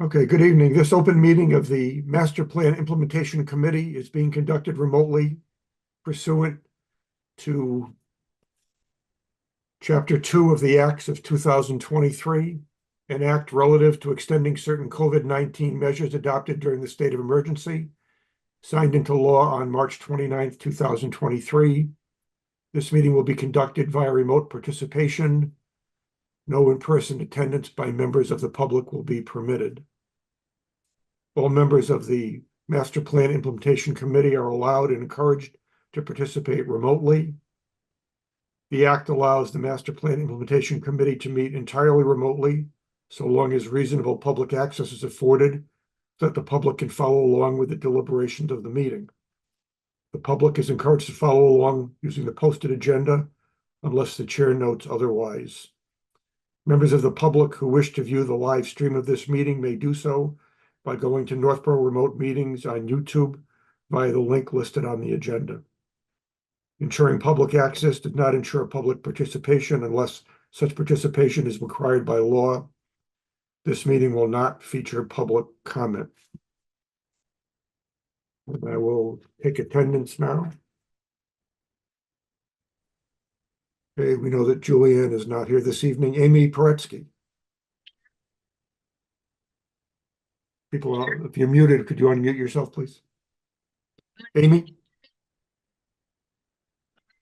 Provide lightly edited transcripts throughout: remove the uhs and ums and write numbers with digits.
Okay, good evening. This open meeting of the Master Plan Implementation Committee is being conducted remotely pursuant to Chapter 2 of the Acts of 2023, an act relative to extending certain COVID-19 measures adopted during the state of emergency, signed into law on March 29th, 2023. This meeting will be conducted via remote participation. No in-person attendance by members of the public will be permitted. All members of the Master Plan Implementation Committee are allowed and encouraged to participate remotely. The act allows the Master Plan Implementation Committee to meet entirely remotely, so long as reasonable public access is afforded, so that the public can follow along with the deliberations of the meeting. The public is encouraged to follow along using the posted agenda unless the chair notes otherwise. Members of the public who wish to view the live stream of this meeting may do so by going to Northborough Remote Meetings on YouTube via the link listed on the agenda. Ensuring public access does not ensure public participation unless such participation is required by law. This meeting will not feature public comment. And I will take attendance now. Okay, we know that Julianne is not here this evening. Amy Paretsky. People, if you're muted, could you unmute yourself, please? Amy?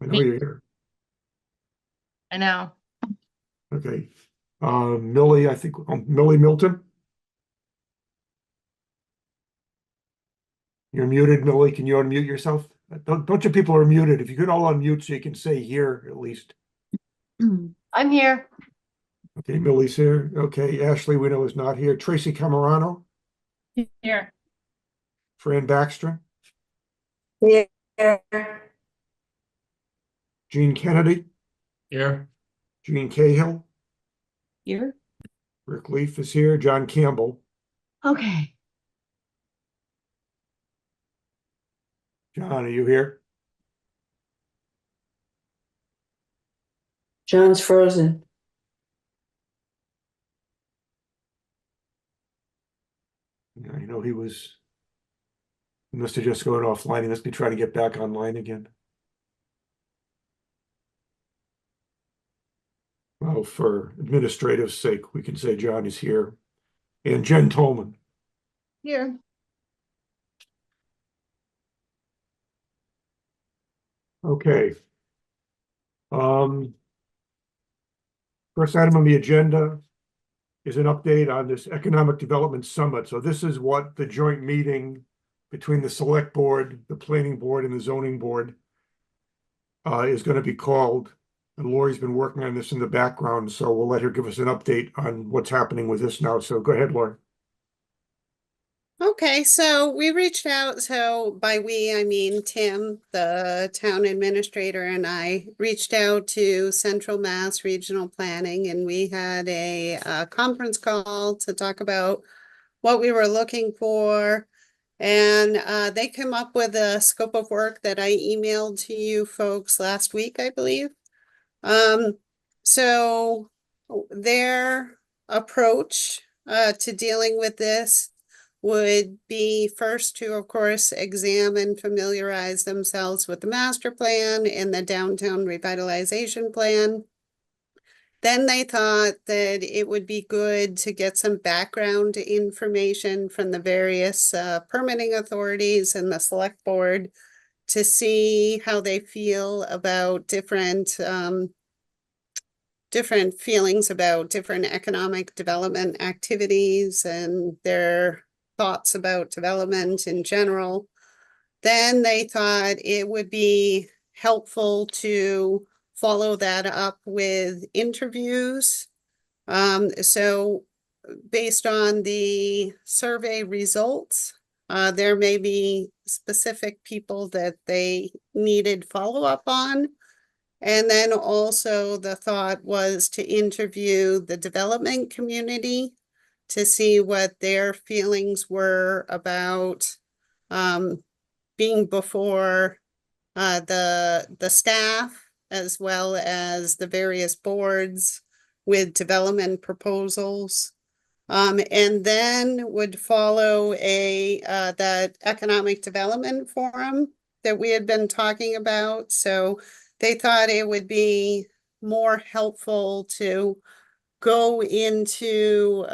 I know you're here. I know. Okay. Millie, I think, Millie Milton? You're muted, Millie. Can you unmute yourself? A bunch of people are muted. If you could all unmute so you can say here at least. I'm here. Okay, Millie's here. Okay, Ashley we know is not here. Tracy Camerano, Here. Fran Baxter, Here. Gene Kennedy, Here. Gene Cahill, Here. Rick Leaf is here, John Campbell, Okay. John, are you here? John's frozen. Yeah, you know he must have just gone offline. He must be trying to get back online again. Well, for administrative sake, we can say John is here. And Jen Tolman. Here. Okay. First item on the agenda is an update on this Economic Development Summit. So this is what the joint meeting between the Select Board, the Planning Board, and the Zoning Board is going to be called. And Lori's been working on this in the background, so we'll let her give us an update on what's happening with this now. So go ahead, Lori. Okay, so we reached out. So by we, I mean Tim, the town administrator, and I reached out to Central Mass Regional Planning, and we had a conference call to talk about what we were looking for. And they came up with a scope of work that I emailed to you folks last week, I believe. So their approach to dealing with this would be first to, of course, examine, familiarize themselves with the master plan and the downtown revitalization plan. Then they thought that it would be good to get some background information from the various permitting authorities and the select board to see how they feel about different feelings about different economic development activities and their thoughts about development in general. Then they thought it would be helpful to follow that up with interviews. So based on the survey results, there may be specific people that they needed follow-up on. And then also the thought was to interview the development community to see what their feelings were about being before the staff as well as the various boards with development proposals. And then would follow that Economic Development Forum that we had been talking about. So they thought it would be more helpful to go into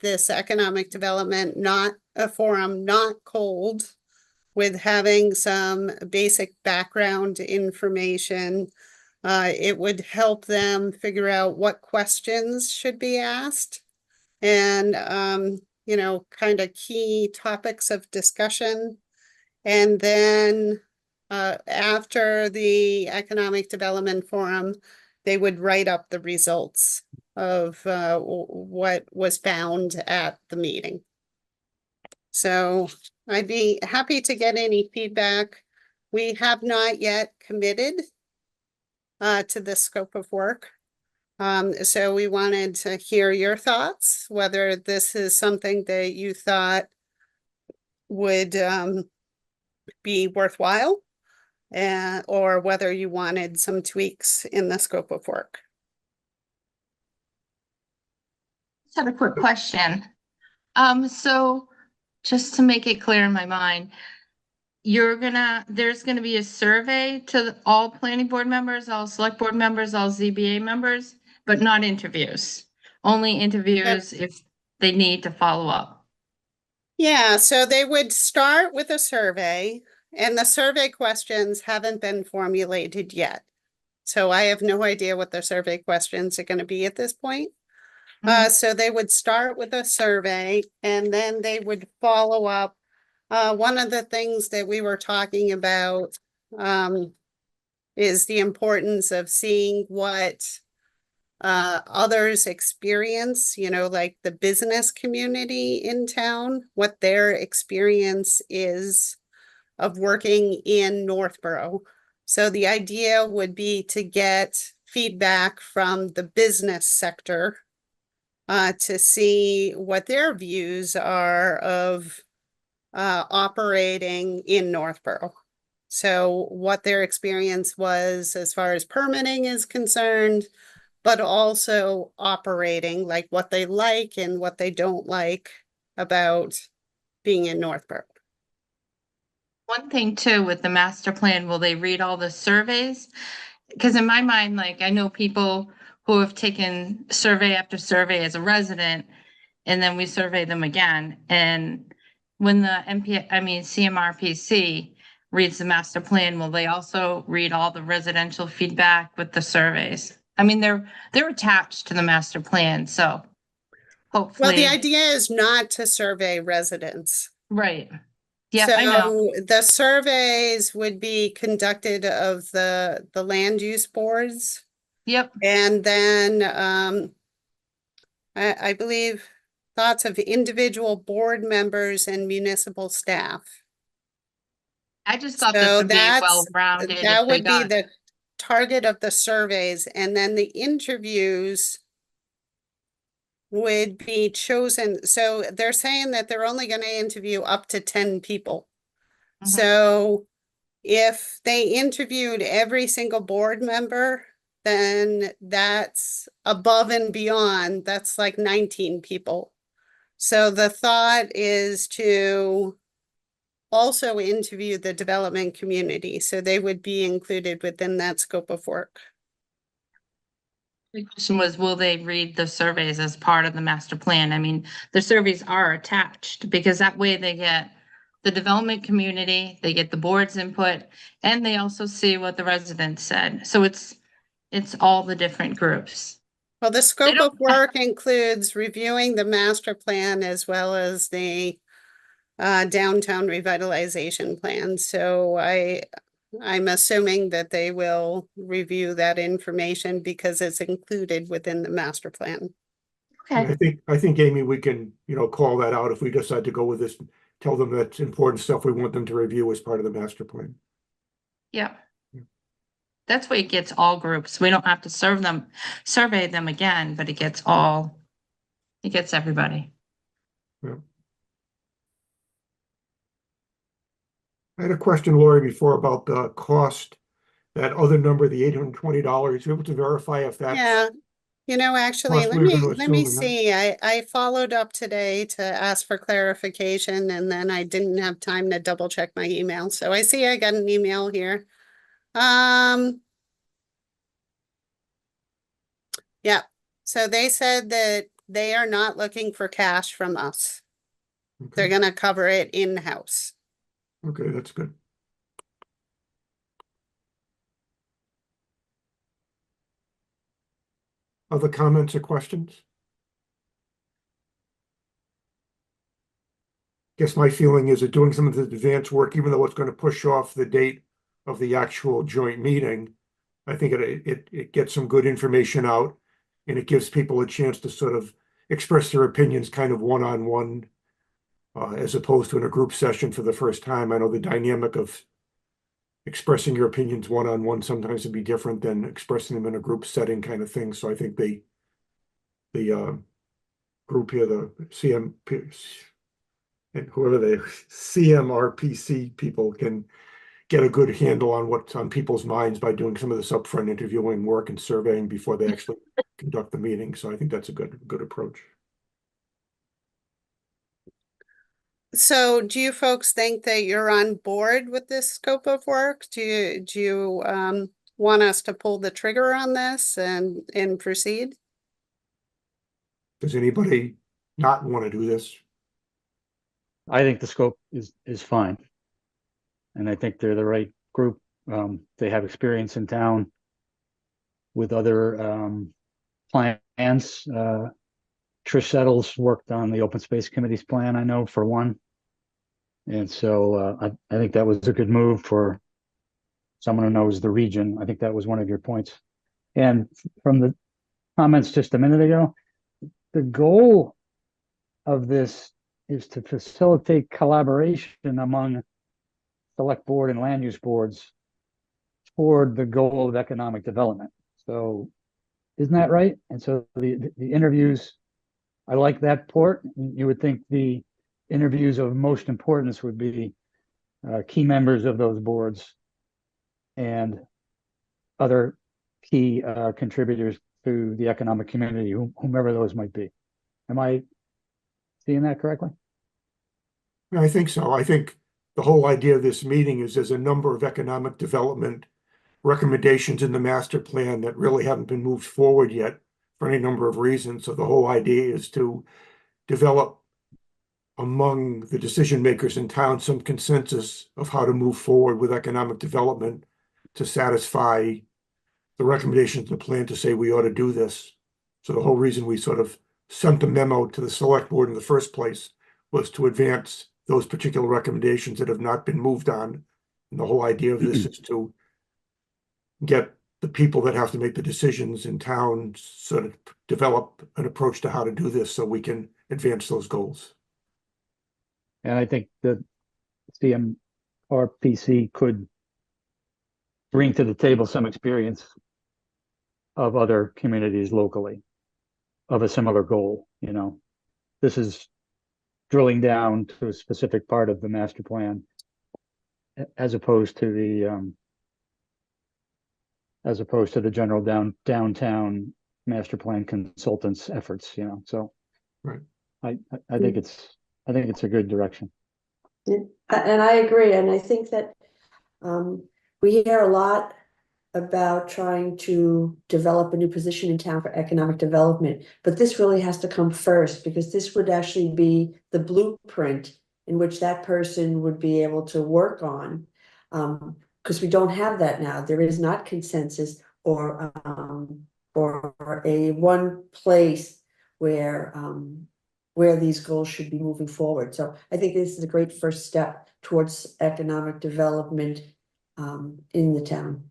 this economic development, not a forum, not cold, with having some basic background information. It would help them figure out what questions should be asked and, kind of key topics of discussion. And then after the Economic Development Forum, they would write up the results of what was found at the meeting. So I'd be happy to get any feedback. We have not yet committed to the scope of work. So we wanted to hear your thoughts, whether this is something that you thought would be worthwhile, or whether you wanted some tweaks in the scope of work. Just had a quick question. So just to make it clear in my mind, there's gonna be a survey to all planning board members, all select board members, all ZBA members, but not interviews. Only interviews if they need to follow up. Yeah, so they would start with a survey, and the survey questions haven't been formulated yet. So I have no idea what the survey questions are going to be at this point. So they would start with a survey, and then they would follow up. One of the things that we were talking about is the importance of seeing what others experience, like the business community in town, what their experience is of working in Northborough. So the idea would be to get feedback from the business sector to see what their views are of operating in Northborough. So what their experience was as far as permitting is concerned, but also operating, like what they like and what they don't like about being in Northborough. One thing too, with the master plan, will they read all the surveys? Because in my mind, like I know people who have taken survey after survey as a resident, and then we survey them again. And when the CMRPC reads the master plan, will they also read all the residential feedback with the surveys? I mean, they're attached to the master plan, so hopefully. Well, the idea is not to survey residents. Right. Yeah, I know. So the surveys would be conducted of the land use boards. Yep. And then I believe thoughts of individual board members and municipal staff. I just thought So this would be that's- well-rounded. That if they would be got- the target of the surveys, and then the interviews would be chosen. So they're saying that they're only going to interview up to 10 people. Mhm. So if they interviewed every single board member, then that's above and beyond, that's like 19 people. So the thought is to also interview the development community, so they would be included within that scope of work. The question was, will they read the surveys as part of the master plan? I mean, the surveys are attached because that way they get the development community, they get the board's input, and they also see what the residents said. So it's all the different groups. Well, the scope don't- of work includes reviewing the master plan as well as the downtown revitalization plan. So I'm assuming that they will review that information because it's included within the master plan. Okay. I think, Amy, we can, call that out if we decide to go with this, tell them that's important stuff we want them to review as part of the master plan. Yeah. That's why it gets all groups. We don't have to survey them again, but it gets everybody. I had a question, Lori, before about the cost, that other number, the $820. You able to verify if that's? Actually, Course, we were gonna let me assume that. see. I followed up today to ask for clarification and then I didn't have time to double check my email. So I see I got an email here. Yeah, so they said that they are not looking for cash from us. They're Okay, gonna cover it in-house. okay, that's good. Other comments or questions? Guess my feeling is that doing some of the advanced work, even though it's going to push off the date of the actual joint meeting, I think it gets some good information out and it gives people a chance to sort of express their opinions kind of one-on-one, as opposed to in a group session for the first time. I know the dynamic of expressing your opinions one-on-one sometimes would be different than expressing them in a group setting kind of thing. So I think the group here, the CMP and whoever the CMRPC people can get a good handle on what's on people's minds by doing some of this upfront interviewing work and surveying before they actually conduct the meeting. So I think that's a good approach. So do you folks think that you're on board with this scope of work? Do you want us to pull the trigger on this and proceed? Does anybody not want to do this? I think the scope is fine. And I think they're the right group. They have experience in town with other plans. Trish Settles worked on the Open Space Committee's plan, I know, for one. And so I think that was a good move for someone who knows the region. I think that was one of your points. And from the comments just a minute ago, the goal of this is to facilitate collaboration among select board and land use boards toward the goal of economic development. So isn't that right? And so the interviews, I like that part. You would think the interviews of most importance would be key members of those boards and other key contributors to the economic community, whomever those might be. Am I seeing that correctly? I think so. I think the whole idea of this meeting is there's a number of economic development recommendations in the master plan that really haven't been moved forward yet for any number of reasons. So the whole idea is to develop among the decision makers in town some consensus of how to move forward with economic development to satisfy the recommendations of the plan to say we ought to do this. So the whole reason we sort of sent the memo to the select board in the first place was to advance those particular recommendations that have not been moved on. And the whole idea of this is to get the people that have to make the decisions in town sort of develop an approach to how to do this so we can advance those goals. And I think the CMRPC could bring to the table some experience of other communities locally of a similar goal. You know, this is drilling down to a specific part of the master plan as opposed to the general downtown master plan consultants efforts, you know. So Right. I think it's a good direction. And I agree, and I think that we hear a lot about trying to develop a new position in town for economic development, but this really has to come first, because this would actually be the blueprint in which that person would be able to work on, because we don't have that now. There is not consensus or a one place where these goals should be moving forward. So I think this is a great first step towards economic development in the town.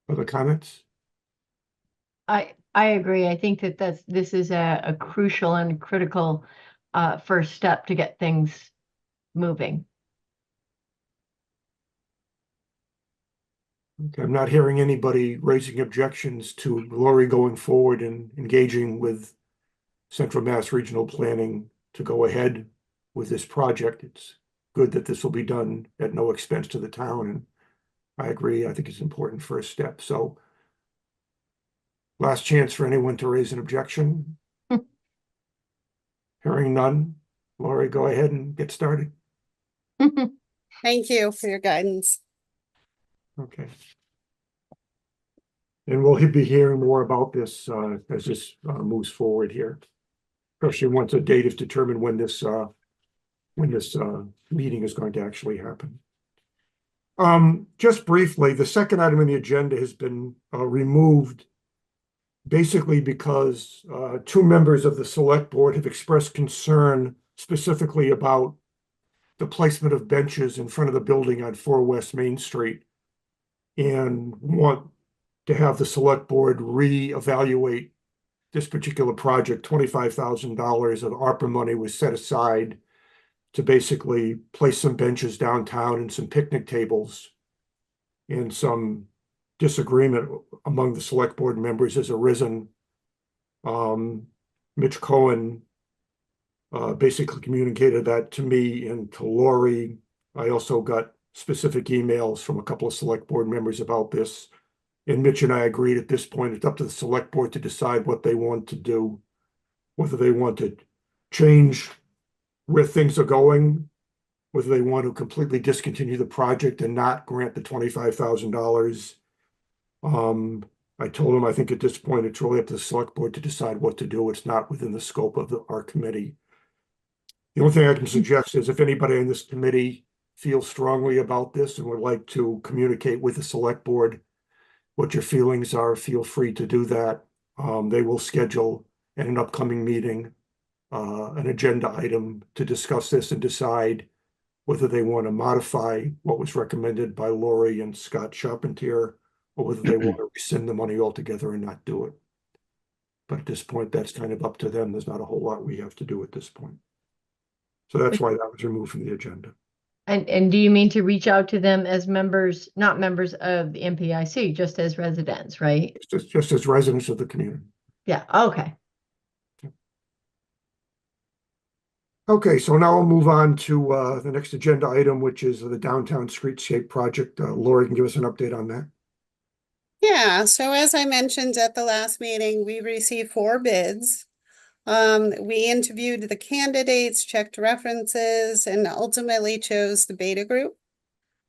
Other comments? I agree. I think that this is a crucial and critical first step to get things moving. Okay, I'm not hearing anybody raising objections to Lori going forward and engaging with Central Mass Regional Planning to go ahead with this project. It's good that this will be done at no expense to the town, and I agree. I think it's an important first step. So Last chance for anyone to raise an objection. Hearing none. Lori, go ahead and get started. Thank you for your guidance. Okay. And we'll be hearing more about this as this moves forward here. Especially once a date is determined when this meeting is going to actually happen. Just briefly, the second item on the agenda has been removed basically because two members of the select board have expressed concern specifically about the placement of benches in front of the building on 4 West Main Street and want to have the select board reevaluate this particular project. $25,000 of ARPA money was set aside to basically place some benches downtown and some picnic tables. And some disagreement among the select board members has arisen. Mitch Cohen basically communicated that to me and to Lori. I also got specific emails from a couple of select board members about this. And Mitch and I agreed at this point, it's up to the select board to decide what they want to do, whether they want to change where things are going, whether they want to completely discontinue the project and not grant the $25,000. I told him, I think at this point, it's really up to the select board to decide what to do. It's not within the scope of our committee. The only thing I can suggest is if anybody in this committee feels strongly about this and would like to communicate with the select board what your feelings are, feel free to do that. They will schedule at an upcoming meeting an agenda item to discuss this and decide whether they want to modify what was recommended by Lori and Scott Charpentier, or whether they want to rescind the money altogether and not do it. But at this point, that's kind of up to them. There's not a whole lot we have to do at this point. So that's why that was removed from the agenda. And do you mean to reach out to them as members, not members of the MPIC, just as residents, right? Just as residents of the community. Yeah, okay. Okay, so now we'll move on to the next agenda item, which is the downtown streetscape project. Lori can give us an update on that. Yeah, so as I mentioned at the last meeting, we received 4 bids. We interviewed the candidates, checked references, and ultimately chose the Beta Group.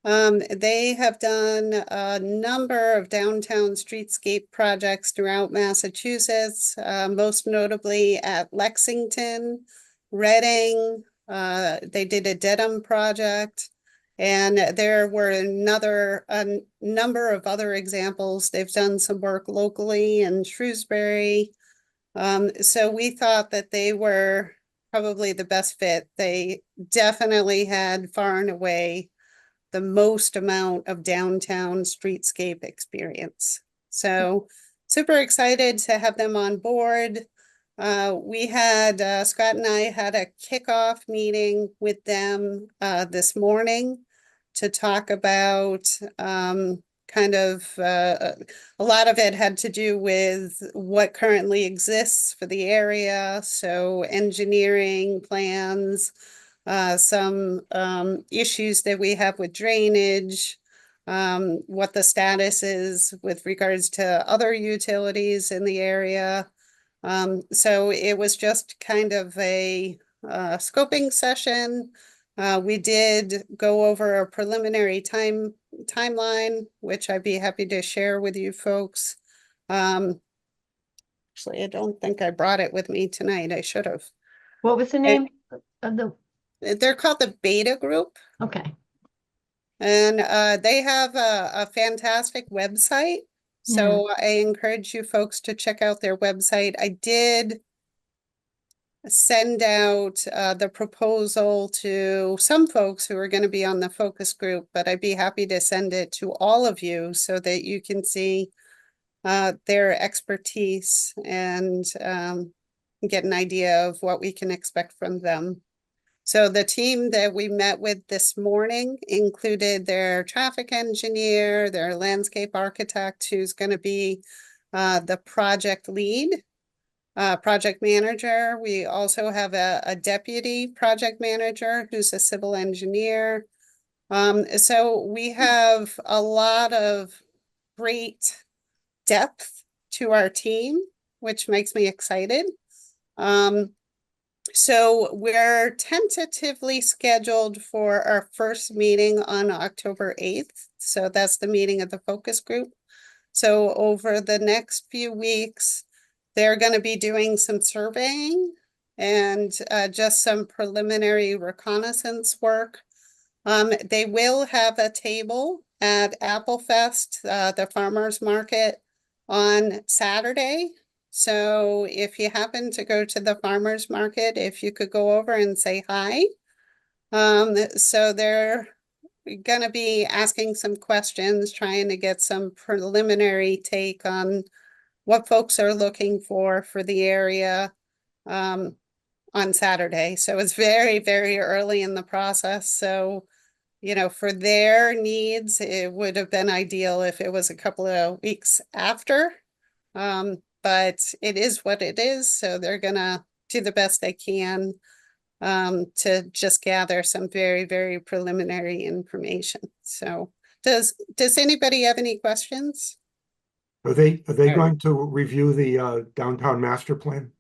They have done a number of downtown streetscape projects throughout Massachusetts, most notably at Lexington, Reading. They did a Dedham project, and there were a number of other examples. They've done some work locally in Shrewsbury. So we thought that they were probably the best fit. They definitely had far and away the most amount of downtown streetscape experience. So super excited to have them on board. We had, Scott and I had a kickoff meeting with them this morning to talk about kind of a lot of it had to do with what currently exists for the area. So engineering plans, some issues that we have with drainage, what the status is with regards to other utilities in the area. So it was just kind of a scoping session. We did go over a preliminary timeline, which I'd be happy to share with you folks. Actually, I don't think I brought it with me tonight. I should have. What was the name of the, They're called the Beta Group, okay. and they have a fantastic website. So I encourage you folks to check out their website. I did send out the proposal to some folks who are going to be on the focus group, but I'd be happy to send it to all of you so that you can see their expertise and get an idea of what we can expect from them. So the team that we met with this morning included their traffic engineer, their landscape architect, who's going to be the project lead, project manager. We also have a deputy project manager who's a civil engineer. So we have a lot of great depth to our team, which makes me excited. So we're tentatively scheduled for our first meeting on October 8th. So that's the meeting of the focus group. So over the next few weeks, they're going to be doing some surveying and just some preliminary reconnaissance work. They will have a table at Applefest, the farmers market, on Saturday. So if you happen to go to the farmers market, if you could go over and say hi. So they're gonna be asking some questions, trying to get some preliminary take on what folks are looking for the area on Saturday. So it's very, very early in the process. So, you know, for their needs, it would have been ideal if it was a couple of weeks after. But it is what it is. So they're gonna do the best they can to just gather some very, very preliminary information. So does anybody have any questions? Are they Sure. going to review the downtown master plan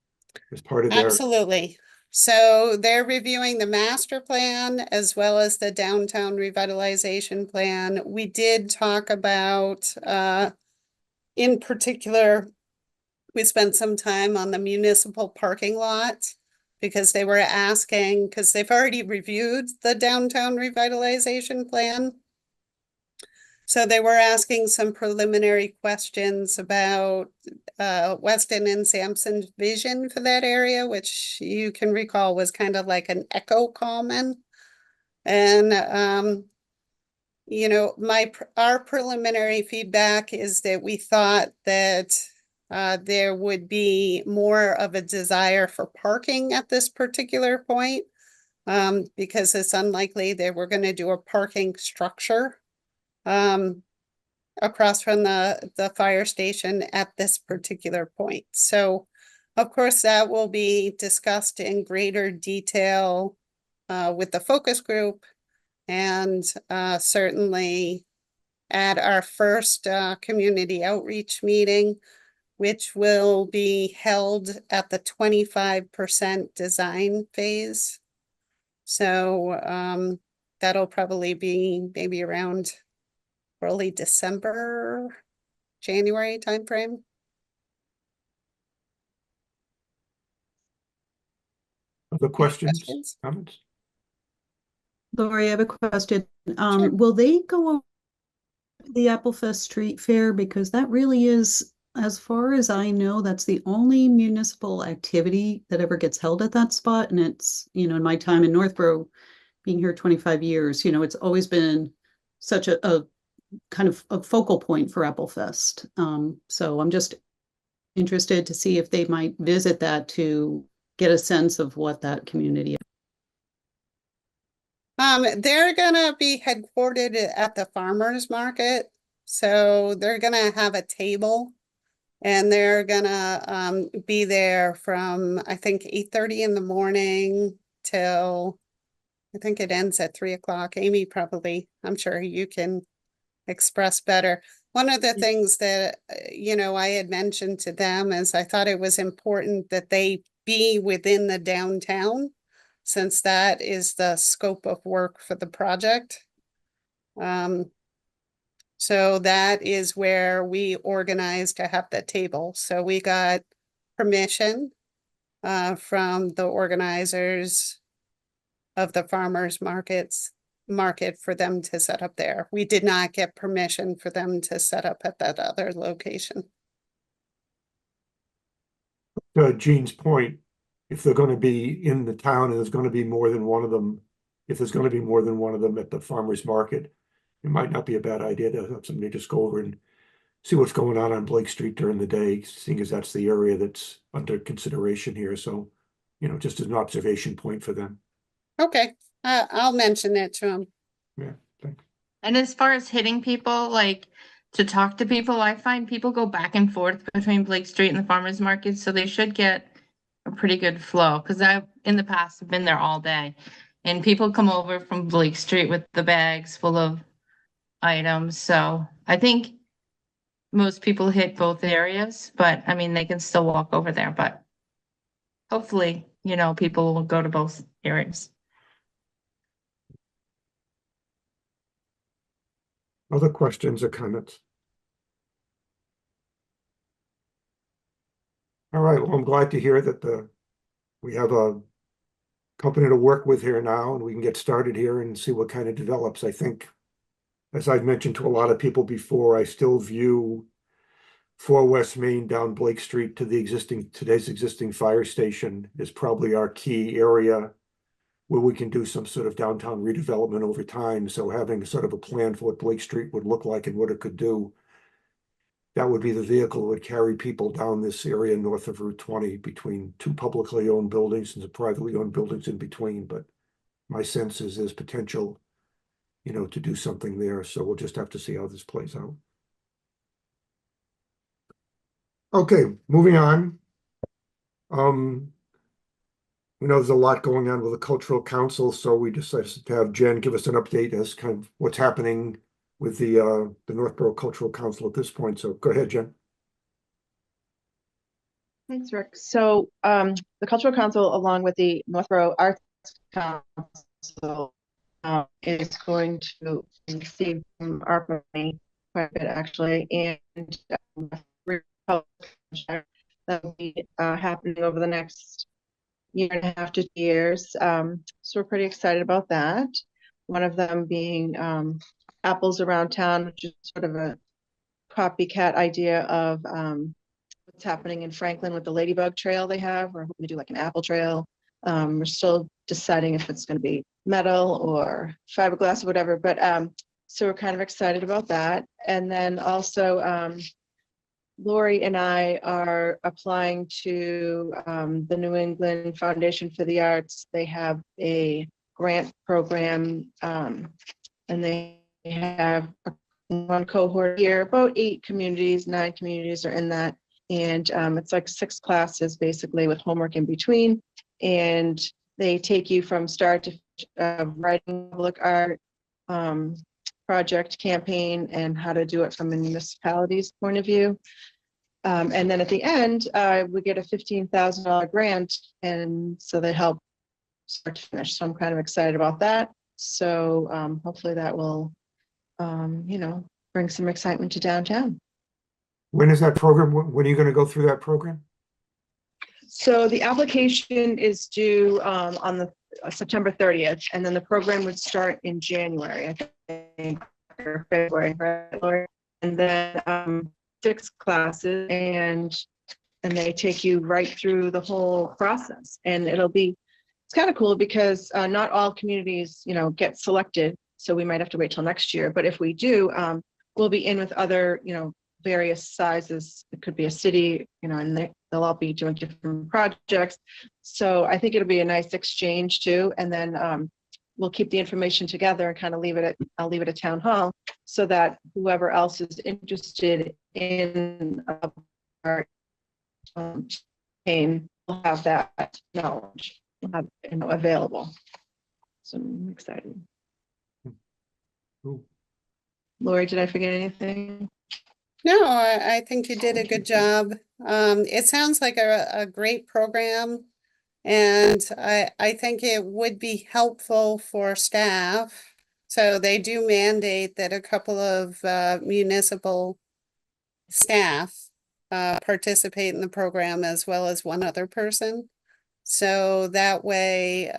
as part of their? Absolutely. So they're reviewing the master plan as well as the downtown revitalization plan. We did talk about, in particular, we spent some time on the municipal parking lot because they were asking, because they've already reviewed the downtown revitalization plan. So they were asking some preliminary questions about Weston and Sampson's vision for that area, which you can recall was kind of like an echo common. And you know, our preliminary feedback is that we thought that there would be more of a desire for parking at this particular point, because it's unlikely that we're going to do a parking structure across from the fire station at this particular point. So, of course, that will be discussed in greater detail with the focus group, and certainly at our first community outreach meeting, which will be held at the 25% design phase. So that'll probably be maybe around early December, January timeframe. Other questions, Questions? comments? Lori, I have a question. Sure. Will they go over the Applefest Street Fair? Because that really is, as far as I know, that's the only municipal activity that ever gets held at that spot. And it's, you know, in my time in Northborough, being here 25 years, you know, it's always been such a kind of a focal point for Applefest. So I'm just interested to see if they might visit that to get a sense of what that community is. They're gonna be headquartered at the farmers market. So they're gonna have a table and they're gonna be there from, I think, 8:30 in the morning till I think it ends at 3 o'clock. Amy, probably, I'm sure you can express better. One of the things that, you know, I had mentioned to them is I thought it was important that they be within the downtown, since that is the scope of work for the project. So that is where we organized to have the table. So we got permission from the organizers of the farmers market for them to set up there. We did not get permission for them to set up at that other location. Jean's point, if they're going to be in the town and there's going to be more than one of them, if there's going to be more than one of them at the farmer's market, it might not be a bad idea to have somebody just go over and see what's going on Blake Street during the day, seeing as that's the area that's under consideration here. So, you know, just as an observation point for them. Okay, I'll mention it to them. Yeah, thanks. And as far as hitting people, like to talk to people, I find people go back and forth between Blake Street and the farmers market, so they should get a pretty good flow. Because I, in the past, have been there all day, and people come over from Blake Street with the bags full of items. So I think most people hit both areas, but I mean, they can still walk over there, but hopefully, people will go to both areas. Other questions or comments? All right, well, I'm glad to hear that we have a company to work with here now, and we can get started here and see what kind of develops. I think, as I've mentioned to a lot of people before, I still view 4 West Main down Blake Street to today's existing fire station is probably our key area where we can do some sort of downtown redevelopment over time. So having sort of a plan for what Blake Street would look like and what it could do, that would be the vehicle that would carry people down this area north of Route 20 between 2 publicly owned buildings and some privately owned buildings in between. But my sense is there's potential, to do something there. So we'll just have to see how this plays out. Okay, moving on. There's a lot going on with the Cultural Council, so we decided to have Jen give us an update as kind of what's happening with the Northborough Cultural Council at this point. So go ahead, Jen. Thanks, Rick. So the Cultural Council, along with the Northborough Arts Council, is going to receive some ARPA money, quite a bit actually, and that will be happening over the next 1.5 to 2 years. So we're pretty excited about that. One of them being Apples Around Town, which is sort of a copycat idea of what's happening in Franklin with the Ladybug Trail they have. We're hoping to do like an apple trail. We're still deciding if it's going to be metal or fiberglass or whatever, but so we're kind of excited about that. And then also Lori and I are applying to the New England Foundation for the Arts. They have a grant program, and they have one cohort here. About 8 communities, 9 communities are in that. And it's like 6 classes basically with homework in between. And they take you from start to writing public art project campaign and how to do it from a municipality's point of view. And then at the end, we get a $15,000 grant. And so they help start to finish. So I'm kind of excited about that. So hopefully that will, bring some excitement to downtown. When is that program? When are you going to go through that program? So the application is due on the September 30th, and then the program would start in January, I think, or February, right? And then 6 classes, and they take you right through the whole process. And it's kind of cool because not all communities, get selected. So we might have to wait till next year. But if we do, we'll be in with other, various sizes. It could be a city, and they'll all be doing different projects. So I think it'll be a nice exchange too. And then we'll keep the information together and kind of I'll leave it at town hall so that whoever else is interested in art campaign will have that knowledge, will have available. So I'm excited. Cool. Lori, did I forget anything? No, I think you did a good job. It sounds like a great program, and I think it would be helpful for staff. So they do mandate that a couple of municipal staff participate in the program as well as one other person. So that way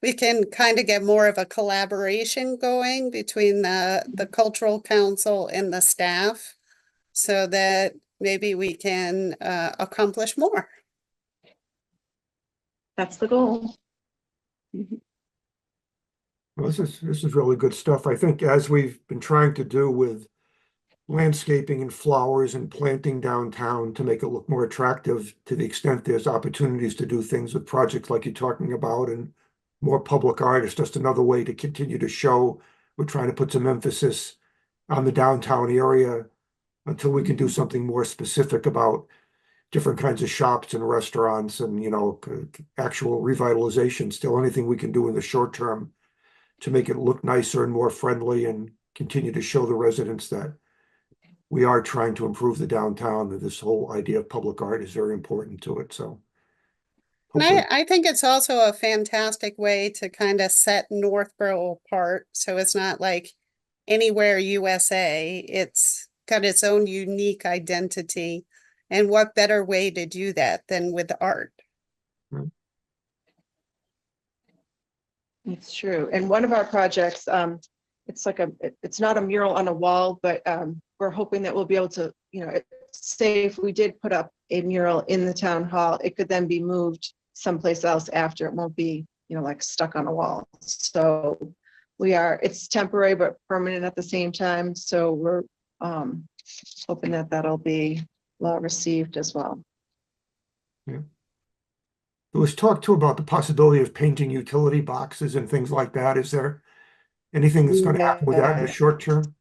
we can kind of get more of a collaboration going between the Cultural Council and the staff so that maybe we can accomplish more. That's the goal. Well, this is really good stuff. I think as we've been trying to do with landscaping and flowers and planting downtown to make it look more attractive, to the extent there's opportunities to do things with projects like you're talking about and more public art, it's just another way to continue to show we're trying to put some emphasis on the downtown area until we can do something more specific about different kinds of shops and restaurants and, actual revitalization. Still anything we can do in the short term to make it look nicer and more friendly and continue to show the residents that we are trying to improve the downtown, that this whole idea of public art is very important to it, so. And hopefully- I think it's also a fantastic way to kind of set Northborough apart. So it's not like anywhere USA, it's got its own unique identity. And what better way to do that than with art? It's true. And one of our projects, it's like it's not a mural on a wall, but we're hoping that we'll be able to, say if we did put up a mural in the town hall, it could then be moved someplace else after. It won't be, like stuck on a wall. So it's temporary but permanent at the same time. So we're hoping that that'll be well received as well. There was talk too about the possibility of painting utility boxes and things like that. Is there anything that's going to happen with that in the short term?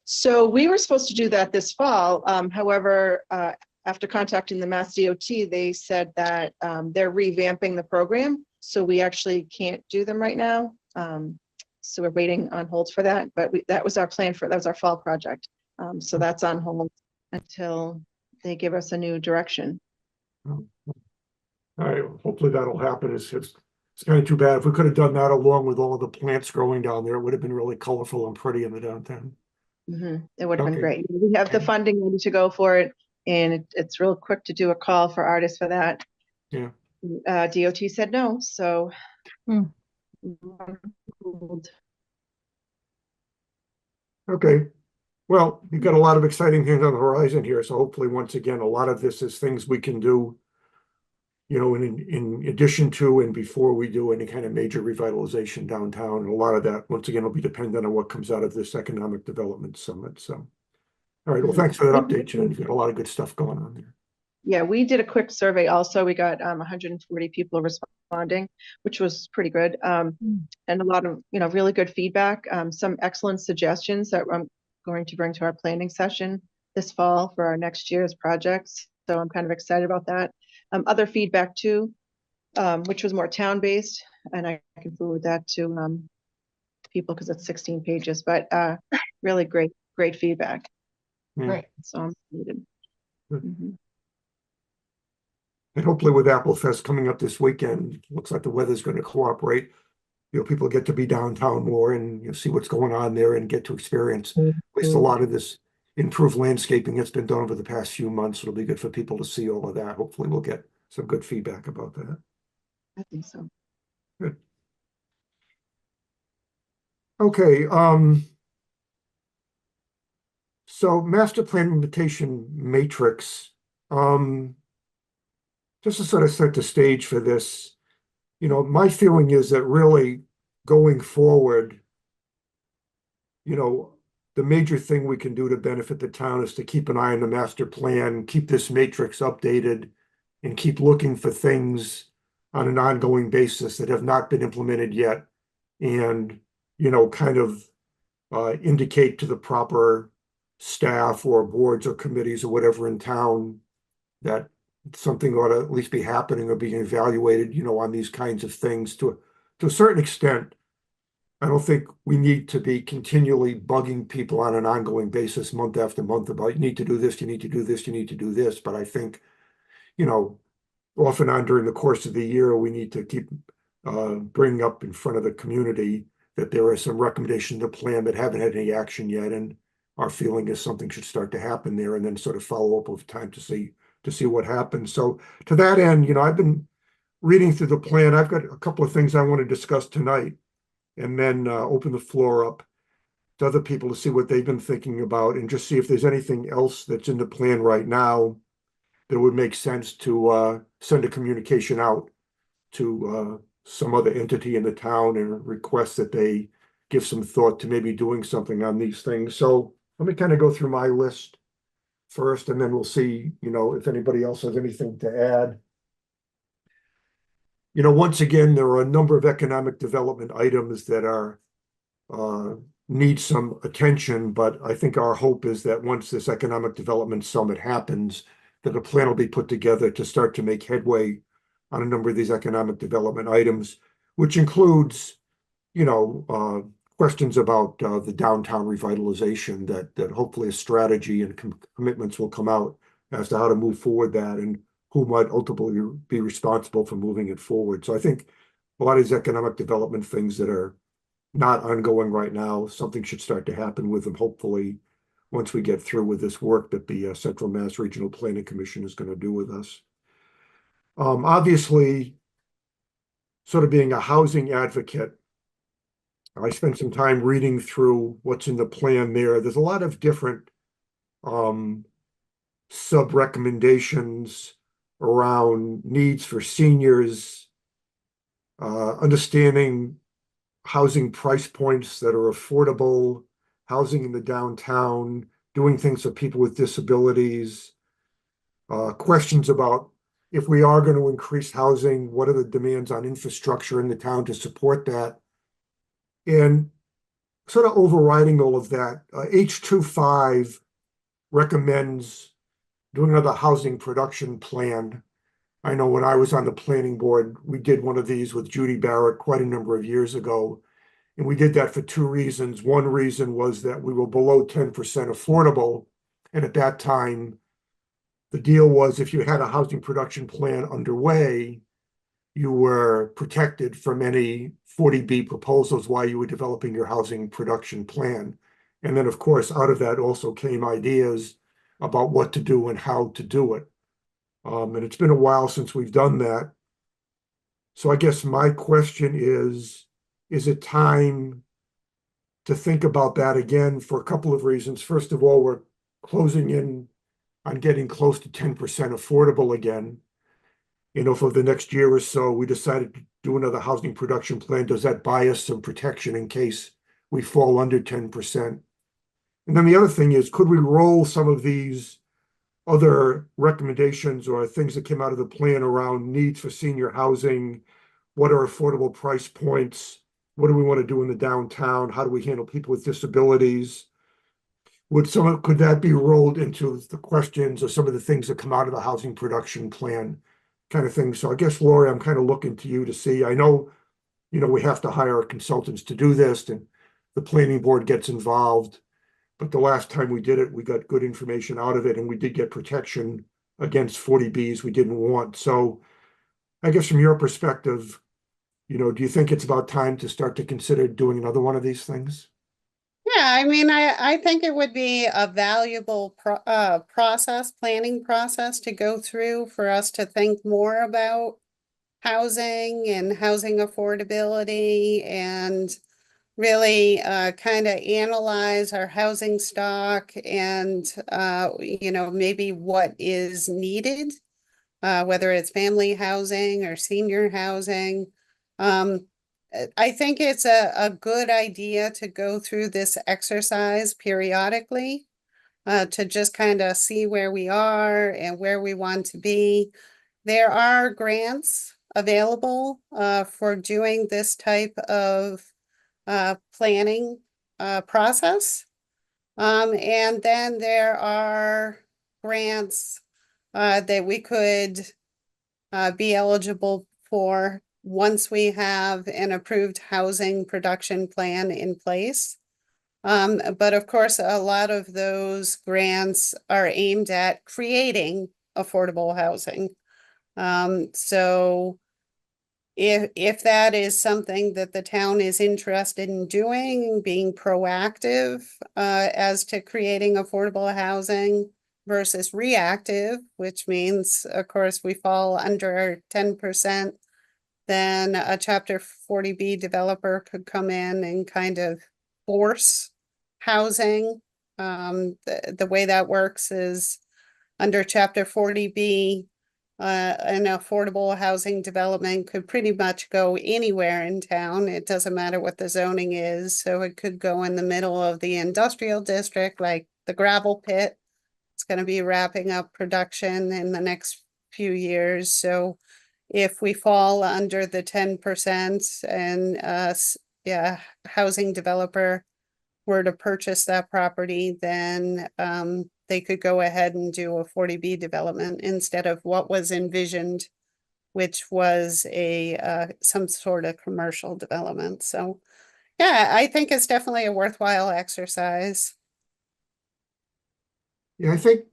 So we were supposed to do that this fall. However, after contacting the Mass DOT, they said that they're revamping the program. So we actually can't do them right now. So we're waiting on hold for that. But that was our plan that was our fall project. So that's on hold until they give us a new direction. All right, hopefully that'll happen. It's kind of too bad. If we could have done that along with all of the plants growing down there, it would have been really colorful and pretty in the downtown. It would have Okay. been great. We have the funding ready to go for it, and it's real quick to do a call for artists for that. Yeah. DOT said no, so. Okay. Well, you've got a lot of exciting things on the horizon here. So hopefully, once again, a lot of this is things we can do, in addition to and before we do any kind of major revitalization downtown. And a lot of that, once again, will be dependent on what comes out of this Economic Development Summit. So, all right. Well, thanks for that update, Jen. You've got a lot of good stuff going on there. Yeah, we did a quick survey also. We got 140 people responding, which was pretty good. And a lot of, really good feedback. Some excellent suggestions that I'm going to bring to our planning session this fall for our next year's projects. So I'm kind of excited about that. Other feedback too, which was more town-based, and I can forward that to people because it's 16 pages, but really great feedback. Yeah. Right. So I'm excited. Good. And hopefully with Apple Fest coming up this weekend, looks like the weather's going to cooperate. People get to be downtown more and see what's going on there and get to experience at least a lot of this improved landscaping that's been done over the past few months. It'll be good for people to see all of that. Hopefully we'll get some good feedback about that. I think so. Good. Okay. So master plan implementation matrix. Just to sort of set the stage for this, my feeling is that really going forward, the major thing we can do to benefit the town is to keep an eye on the master plan, keep this matrix updated, and keep looking for things on an ongoing basis that have not been implemented yet. And, kind of indicate to the proper staff or boards or committees or whatever in town that something ought to at least be happening or being evaluated, on these kinds of things. To a certain extent, I don't think we need to be continually bugging people on an ongoing basis, month after month, about you need to do this, you need to do this, you need to do this. But I think, off and on during the course of the year, we need to keep bringing up in front of the community that there are some recommendations to plan that haven't had any action yet. And our feeling is something should start to happen there, and then sort of follow up over time to see what happens. So to that end, I've been reading through the plan. I've got a couple of things I want to discuss tonight, and then open the floor up to other people to see what they've been thinking about, and just see if there's anything else that's in the plan right now that would make sense to send a communication out to some other entity in the town and request that they give some thought to maybe doing something on these things. So let me kind of go through my list first, and then we'll see, if anybody else has anything to add. Once again, there are a number of economic development items that are need some attention, but I think our hope is that once this economic development summit happens, that a plan will be put together to start to make headway on a number of these economic development items, which includes, questions about the downtown revitalization that hopefully a strategy and commitments will come out as to how to move forward that and who might ultimately be responsible for moving it forward. So I think a lot of these economic development things that are not ongoing right now, something should start to happen with them, hopefully, once we get through with this work that the Central Mass Regional Planning Commission is going to do with us. Obviously, sort of being a housing advocate, I spent some time reading through what's in the plan there. There's a lot of different sub-recommendations around needs for seniors, understanding housing price points that are affordable, housing in the downtown, doing things for people with disabilities, questions about if we are going to increase housing, what are the demands on infrastructure in the town to support that? And sort of overriding all of that, H25 recommends doing another housing production plan. I know when I was on the planning board, we did one of these with Judy Barrett quite a number of years ago. And we did that for two reasons. One reason was that we were below 10% affordable. And at that time, the deal was if you had a housing production plan underway, you were protected from any 40B proposals while you were developing your housing production plan. And then, of course, out of that also came ideas about what to do and how to do it. And it's been a while since we've done that. So I guess my question is it time to think about that again for a couple of reasons? First of all, we're closing in on getting close to 10% affordable again. You know, for the next year or so, we decided to do another housing production plan. Does that buy us some protection in case we fall under 10%? And then the other thing is, could we roll some of these other recommendations or things that came out of the plan around needs for senior housing? What are affordable price points? What do we want to do in the downtown? How do we handle people with disabilities? Could that be rolled into the questions or some of the things that come out of the housing production plan kind of thing? So I guess, Lori, I'm kind of looking to you to see. I know, we have to hire consultants to do this and the planning board gets involved. But the last time we did it, we got good information out of it and we did get protection against 40Bs we didn't want. So I guess from your perspective, do you think it's about time to start to consider doing another one of these things? Yeah, I mean, I think it would be a valuable planning process to go through for us to think more about housing and housing affordability and really kind of analyze our housing stock and, maybe what is needed, whether it's family housing or senior housing. I think it's a good idea to go through this exercise periodically to just kind of see where we are and where we want to be. There are grants available for doing this type of planning process. And then there are grants that we could be eligible for once we have an approved housing production plan in place. But of course, a lot of those grants are aimed at creating affordable housing. So if that is something that the town is interested in doing, being proactive as to creating affordable housing versus reactive, which means, of course, we fall under 10%, then a Chapter 40B developer could come in and kind of force housing. The way that works is under Chapter 40B, an affordable housing development could pretty much go anywhere in town. It doesn't matter what the zoning is. So it could go in the middle of the industrial district, like the gravel pit. It's going to be wrapping up production in the next few years. So if we fall under the 10% and housing developer were to purchase that property, then they could go ahead and do a 40B development instead of what was envisioned, which was some sort of commercial development. So Yeah, I think it's definitely a worthwhile exercise. Yeah, I think,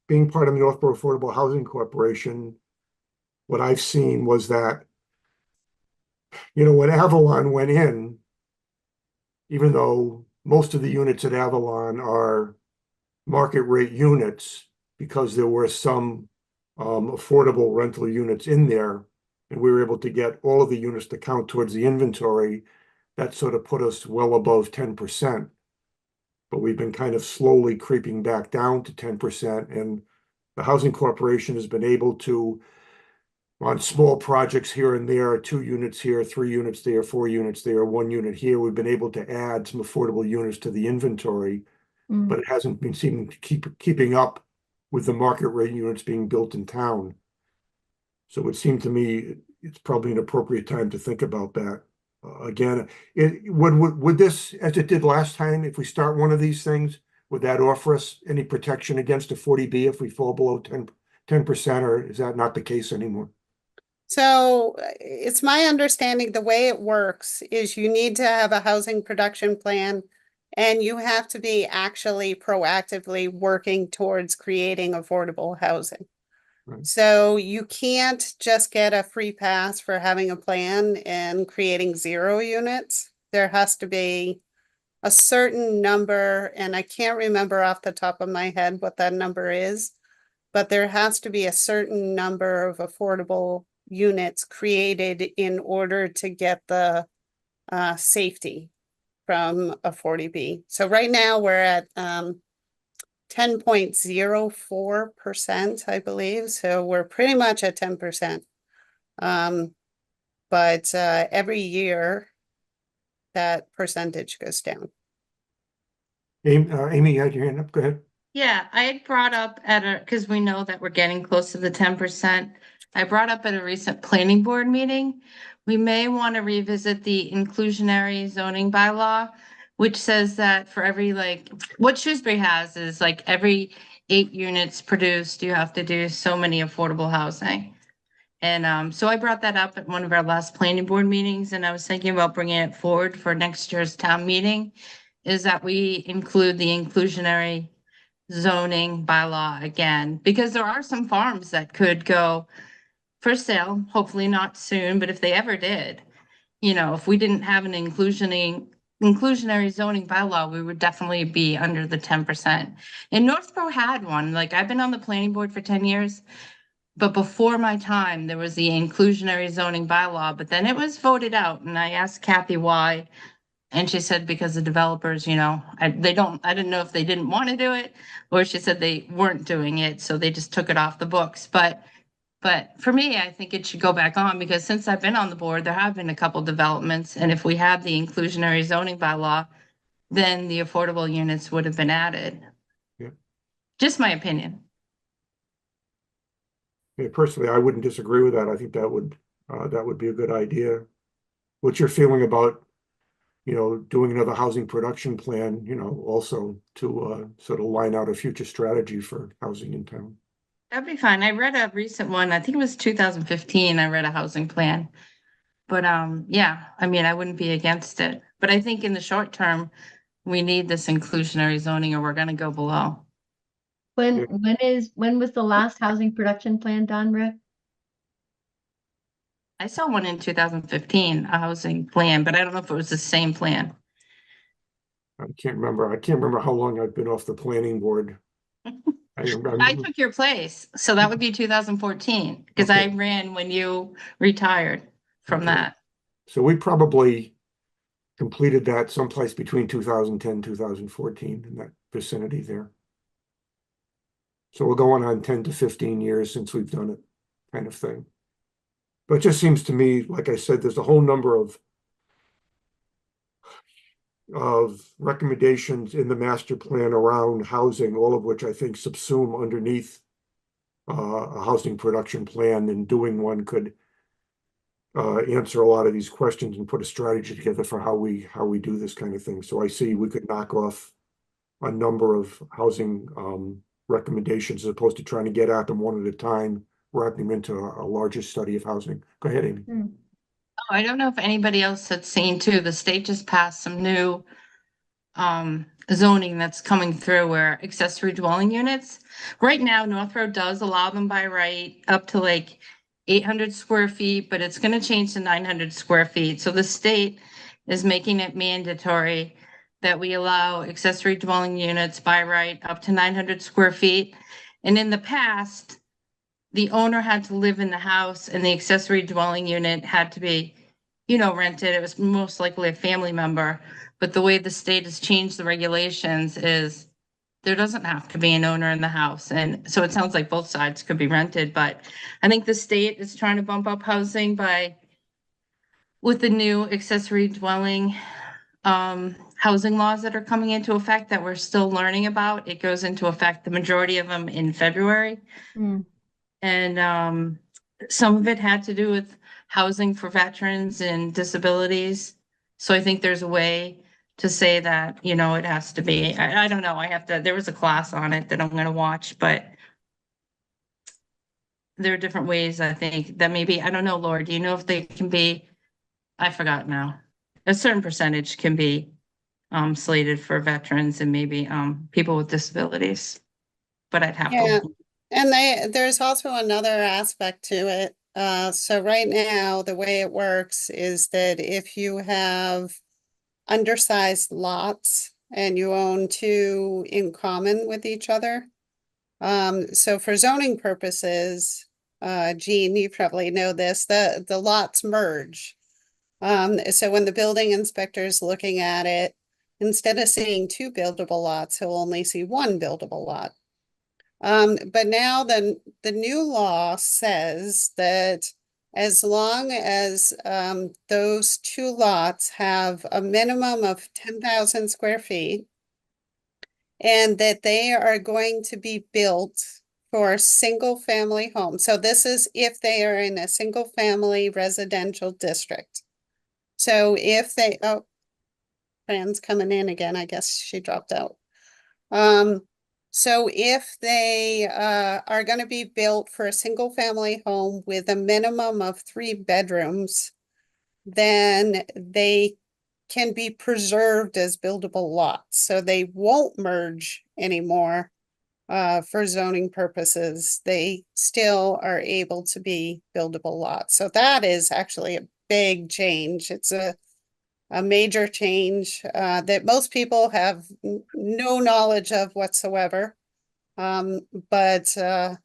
being part of the Northborough Affordable Housing Corporation, what I've seen was that, when Avalon went in, even though most of the units at Avalon are market rate units, because there were some affordable rental units in there, and we were able to get all of the units to count towards the inventory, that sort of put us well above 10%. But we've been kind of slowly creeping back down to 10%, and the Housing Corporation has been able to, on small projects here and there, 2 units here, 3 units there, 4 units there, 1 unit here, we've been able to add some affordable units to the inventory, Mm. but it hasn't been seeming to keeping up with the market rate units being built in town. So it seemed to me it's probably an appropriate time to think about that. Again, would this, as it did last time, if we start one of these things, would that offer us any protection against a 40B if we fall below 10%, or is that not the case anymore? So it's my understanding the way it works is you need to have a housing production plan and you have to be actually proactively working towards creating affordable housing. Right. So you can't just get a free pass for having a plan and creating 0 units. There has to be a certain number, and I can't remember off the top of my head what that number is, but there has to be a certain number of affordable units created in order to get the safety from a 40B. So right now we're at 10.04%, I believe. So we're pretty much at 10%. But every year that percentage goes down. Amy, you had your hand up. Go ahead. Yeah, I had brought up because we know that we're getting close to the 10%. I brought up at a recent planning board meeting, we may want to revisit the inclusionary zoning bylaw, which says that for every, what Shrewsbury has is every 8 units produced, you have to do so many affordable housing. And so I brought that up at one of our last planning board meetings, and I was thinking about bringing it forward for next year's town meeting, is that we include the inclusionary zoning bylaw again, because there are some farms that could go for sale, hopefully not soon, but if they ever did, if we didn't have an inclusionary zoning bylaw, we would definitely be under the 10%. And Northborough had one, I've been on the planning board for 10 years, but before my time, there was the inclusionary zoning bylaw, but then it was voted out, and I asked Kathy why. And she said, because the developers, I didn't know if they didn't want to do it, or she said they weren't doing it, so they just took it off the books. But for me, I think it should go back on, because since I've been on the board, there have been a couple developments, and if we have the inclusionary zoning bylaw, then the affordable units would have been added. Yeah. Just my opinion. Yeah, personally, I wouldn't disagree with that. I think that would be a good idea. What's your feeling about, doing another housing production plan, also to sort of line out a future strategy for housing in town? That'd be fine. I read a recent one, I think it was 2015, I read a housing plan. But yeah, I mean, I wouldn't be against it. But I think in the short term, we need this inclusionary zoning or we're gonna go below. When was the last housing production plan done, Rick? I saw one in 2015, a housing plan, but I don't know if it was the same plan. I can't remember how long I've been off the planning board. I took your place, so that would be 2014, because I Okay. ran when you retired from Okay. that. So we probably completed that someplace between 2010, 2014, in that vicinity there. So we're going on 10 to 15 years since we've done it, kind of thing. But it just seems to me, like I said, there's a whole number of recommendations in the master plan around housing, all of which I think subsume underneath a housing production plan, and doing one could answer a lot of these questions and put a strategy together for how we do this kind of thing. So I see we could knock off a number of housing recommendations as opposed to trying to get at them one at a time, wrap them into a larger study of housing. Go ahead, Amy. I don't know if anybody else had seen too, the state just passed some new zoning that's coming through where accessory dwelling units. Right now, North Road does allow them by right up to like 800 square feet, but it's gonna change to 900 square feet. So the state is making it mandatory that we allow accessory dwelling units by right up to 900 square feet. And in the past, the owner had to live in the house and the accessory dwelling unit had to be, rented. It was most likely a family member. But the way the state has changed the regulations is there doesn't have to be an owner in the house. And so it sounds like both sides could be rented, but I think the state is trying to bump up housing with the new accessory dwelling housing laws that are coming into effect that we're still learning about. It goes into effect, the majority of them in February. And some of it had to do with housing for veterans and disabilities. So I think there's a way to say that, it has to be, I don't know, there was a class on it that I'm gonna watch, but there are different ways, I think, that maybe, I don't know, Laura, do you know if they can be, I forgot now, a certain percentage can be slated for veterans and maybe people with disabilities, but I'd have Yeah. to. And there's also another aspect to it. So right now, the way it works is that if you have undersized lots and you own two in common with each other. So for zoning purposes, Jean, you probably know this, the lots merge. So when the building inspector is looking at it, instead of seeing two buildable lots, he'll only see one buildable lot. But now the new law says that as long as those two lots have a minimum of 10,000 square feet and that they are going to be built for single family homes. So this is if they are in a single family residential district. So if they, oh, Fran's coming in again, I guess she dropped out. So if they are going to be built for a single family home with a minimum of 3 bedrooms, then they can be preserved as buildable lots. So they won't merge anymore for zoning purposes. They still are able to be buildable lots. So that is actually a big change. It's a major change that most people have no knowledge of whatsoever. But the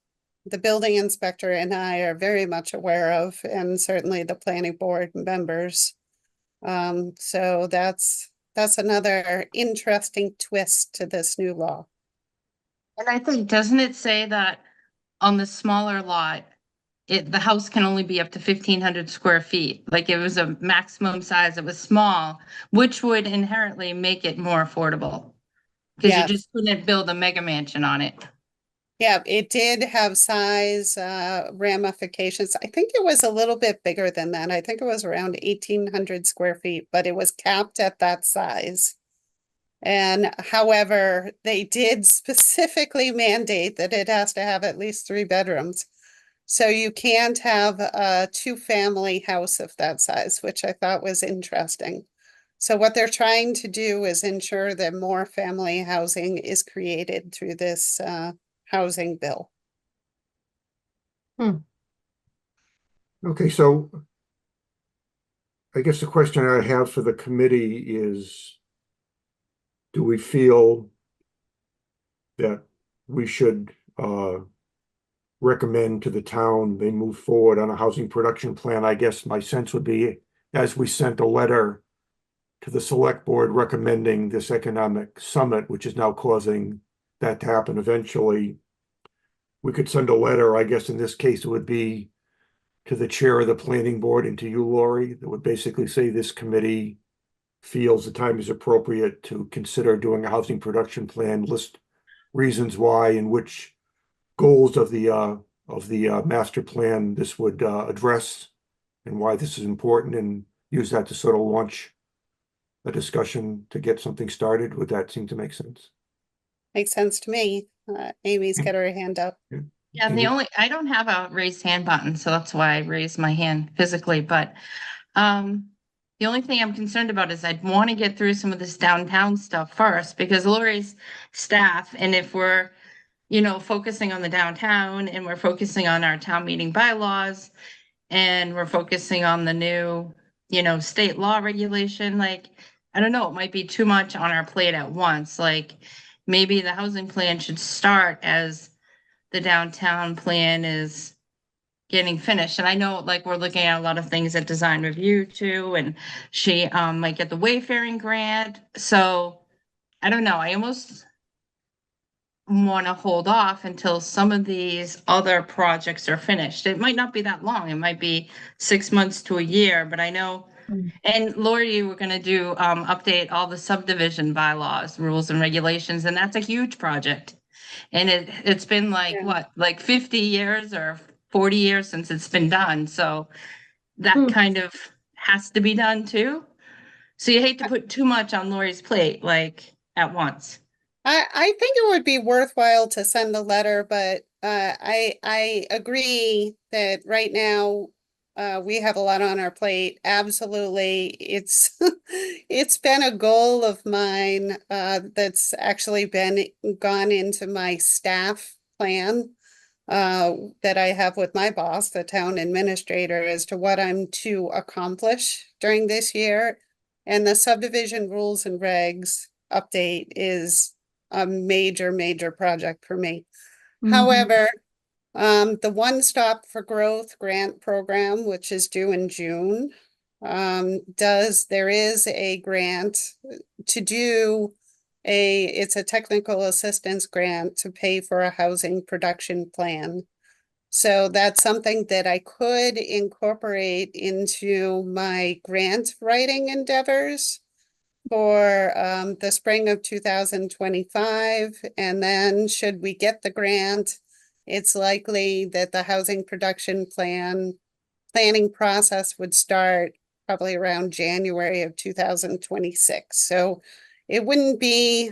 building inspector and I are very much aware of, and certainly the planning board members. So that's another interesting twist to this new law. And I think, doesn't it say that on the smaller lot, the house can only be up to 1,500 square feet? Like it was a maximum size, it was small, which would inherently make it more affordable. Because you Yes. just couldn't build a mega mansion on it. Yeah, it did have size ramifications. I think it was a little bit bigger than that. I think it was around 1,800 square feet, but it was capped at that size. And however, they did specifically mandate that it has to have at least 3 bedrooms. So you can't have a 2-family house of that size, which I thought was interesting. So what they're trying to do is ensure that more family housing is created through this housing bill. Okay, so I guess the question I have for the committee is, do we feel that we should recommend to the town they move forward on a housing production plan? I guess my sense would be, as we sent a letter to the select board recommending this economic summit, which is now causing that to happen eventually, we could send a letter, I guess in this case it would be to the chair of the planning board and to you, Lori, that would basically say this committee feels the time is appropriate to consider doing a housing production plan, list reasons why and which goals of the master plan this would address and why this is important, and use that to sort of launch a discussion to get something started. Would that seem to make sense? Makes sense to me. Amy's got her hand up. Yeah, I don't have a raised hand button, so that's why I raised my hand physically, but The only thing I'm concerned about is I'd want to get through some of this downtown stuff first because Lori's staff, and if we're, focusing on the downtown and we're focusing on our town meeting bylaws and we're focusing on the new, state law regulation, like, I don't know, it might be too much on our plate at once. Like maybe the housing plan should start as the downtown plan is getting finished. And I know like we're looking at a lot of things at design review too, and she might get the wayfaring grant. So I don't know. I almost want to hold off until some of these other projects are finished. It might not be that long. It might be 6 months to a year, but I know. And Lori, you were gonna do update all the subdivision bylaws, rules and regulations, and that's a huge project. And it's been like Yeah. what, like 50 years or 40 years since it's been done, so that Hmm. kind of has to be done too. So you hate to put too much on Lori's plate, like at once. I think it would be worthwhile to send a letter, but I agree that right now we have a lot on our plate. Absolutely. It's it's been a goal of mine that's actually been gone into my staff plan that I have with my boss, the town administrator, as to what I'm to accomplish during this year. And the subdivision rules and regs update is a major, major project for me. Mhm. However, the One Stop for Growth grant program, which is due in June, there is a grant to do it's a technical assistance grant to pay for a housing production plan. So that's something that I could incorporate into my grant writing endeavors for the spring of 2025. And then should we get the grant, it's likely that the housing production planning process would start probably around January of 2026. So it wouldn't be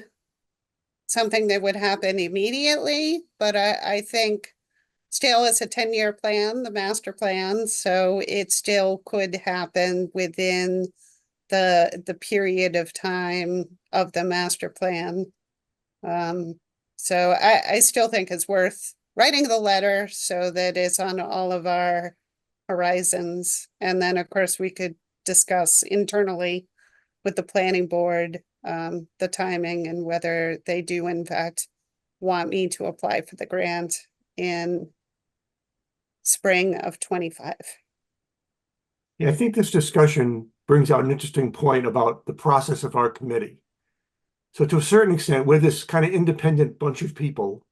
something that would happen immediately, but I think still it's a 10-year plan, the master plan, so it still could happen within the period of time of the master plan. So I still think it's worth writing the letter so that it's on all of our horizons. And then, of course, we could discuss internally with the planning board, the timing and whether they do in fact want me to apply for the grant in spring of 25. Yeah, I think this discussion brings out an interesting point about the process of our committee. So to a certain extent, we're this kind of independent bunch of people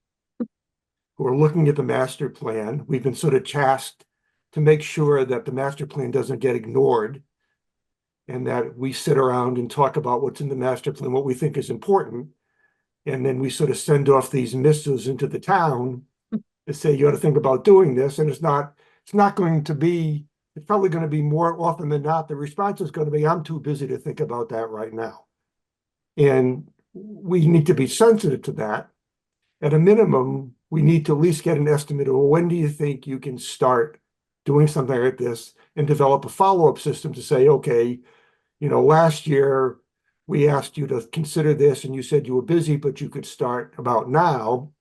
who are looking at the master plan. We've been sort of tasked to make sure that the master plan doesn't get ignored and that we sit around and talk about what's in the master plan, what we think is important. And then we sort of send off these missives into the town to say, you ought to think about doing this. And it's probably going to be more often than not, the response is going to be, I'm too busy to think about that right now. And we need to be sensitive to that. At a minimum, we need to at least get an estimate of when do you think you can start doing something like this and develop a follow-up system to say, okay, last year we asked you to consider this and you said you were busy, but you could start about now.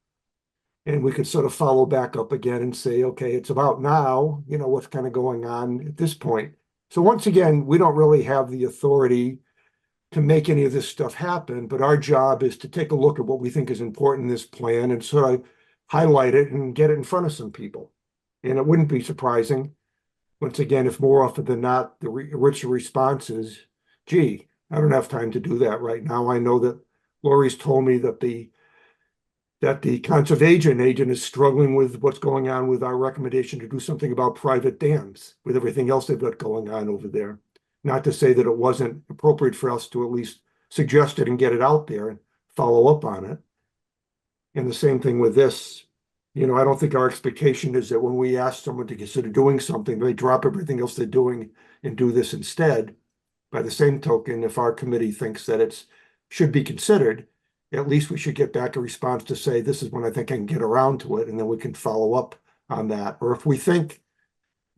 And we could sort of follow back up again and say, okay, it's about now, what's kind of going on at this point. So once again, we don't really have the authority to make any of this stuff happen, but our job is to take a look at what we think is important in this plan and sort of highlight it and get it in front of some people. And it wouldn't be surprising, once again, if more often than not, the richer response is, gee, I don't have time to do that right now. I know that Lori's told me that the conservation agent is struggling with what's going on with our recommendation to do something about private dams with everything else they've got going on over there. Not to say that it wasn't appropriate for us to at least suggest it and get it out there and follow up on it. And the same thing with this. I don't think our expectation is that when we ask someone to consider doing something, they drop everything else they're doing and do this instead. By the same token, if our committee thinks that it should be considered, at least we should get back a response to say, this is when I think I can get around to it, and then we can follow up on that. Or if we think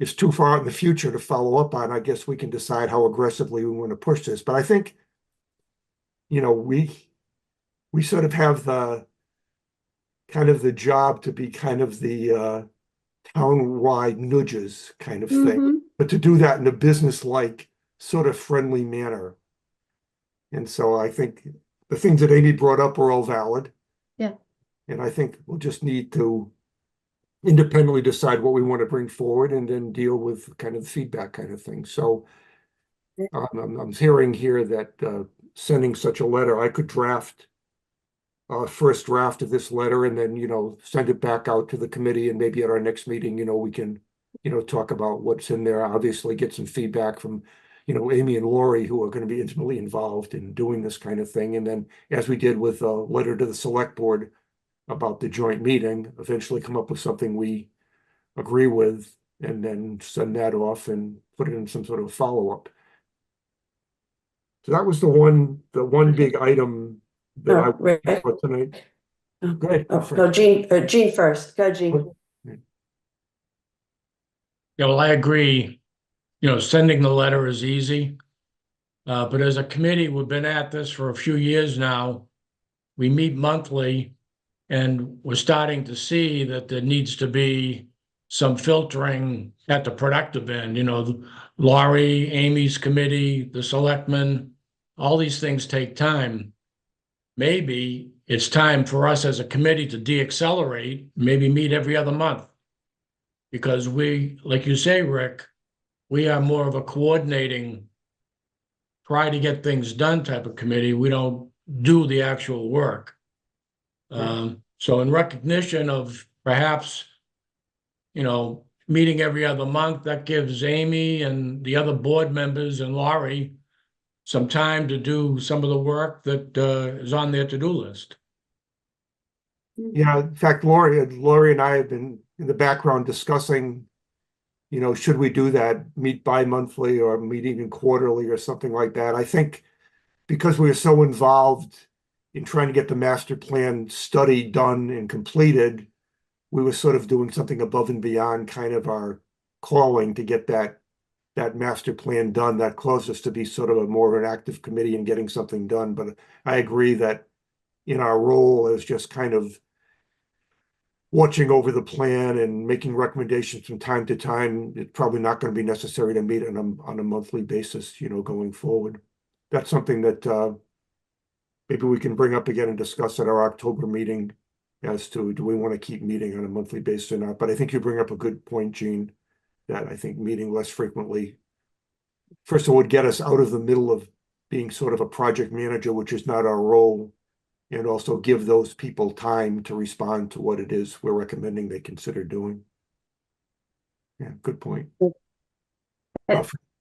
is too far in the future to follow up on. I guess we can decide how aggressively we want to push this. But I think, you know, we sort of have the kind of the job to be kind of the town-wide nudges kind of thing, Mhm. but to do that in a business-like sort of friendly manner. And so I think the things that Amy brought up are all valid. Yeah. And I think we'll just need to independently decide what we want to bring forward and then deal with kind of feedback kind of thing. So Yeah. I'm hearing here that sending such a letter, I could draft first draft of this letter and then, you know, send it back out to the committee, and maybe at our next meeting, you know, we can, you know, talk about what's in there, obviously get some feedback from, you know, Amy and Lori, who are going to be intimately involved in doing this kind of thing. And then, as we did with a letter to the select board about the joint meeting, eventually come up with something we agree with, and then send that off and put it in some sort of follow-up. So that was the one big item that I Oh, right. for tonight. Go ahead. Oh, no, Jean first. Go, Jean. Yeah, well, I agree. You know, sending the letter is easy. But as a committee, we've been at this for a few years now. We meet monthly, and we're starting to see that there needs to be some filtering at the productive end. You know, Laurie, Amy's committee, the selectmen, all these things take time. Maybe it's time for us as a committee to deaccelerate, maybe meet every other month. Because we, like you say, Rick, we are more of a coordinating, try to get things done type of committee. We don't do the actual work. So in recognition of perhaps, you know, meeting every other month, that gives Amy and the other board members and Laurie some time to do some of the work that is on their to-do list. Yeah, in fact, Lori and I have been in the background discussing, you know, should we do that, meet bi-monthly or meet even quarterly or something like that. I think because we are so involved in trying to get the master plan study done and completed, we were sort of doing something above and beyond kind of our calling to get that master plan done. That caused us to be sort of a more of an active committee in getting something done. But I agree that in our role as just kind of watching over the plan and making recommendations from time to time, it's probably not going to be necessary to meet on a monthly basis, you know, going forward. That's something that maybe we can bring up again and discuss at our October meeting as to, do we want to keep meeting on a monthly basis or not? But I think you bring up a good point, Gene, that I think meeting less frequently, first of all, would get us out of the middle of being sort of a project manager, which is not our role, and also give those people time to respond to what it is we're recommending they consider doing. Yeah, good point.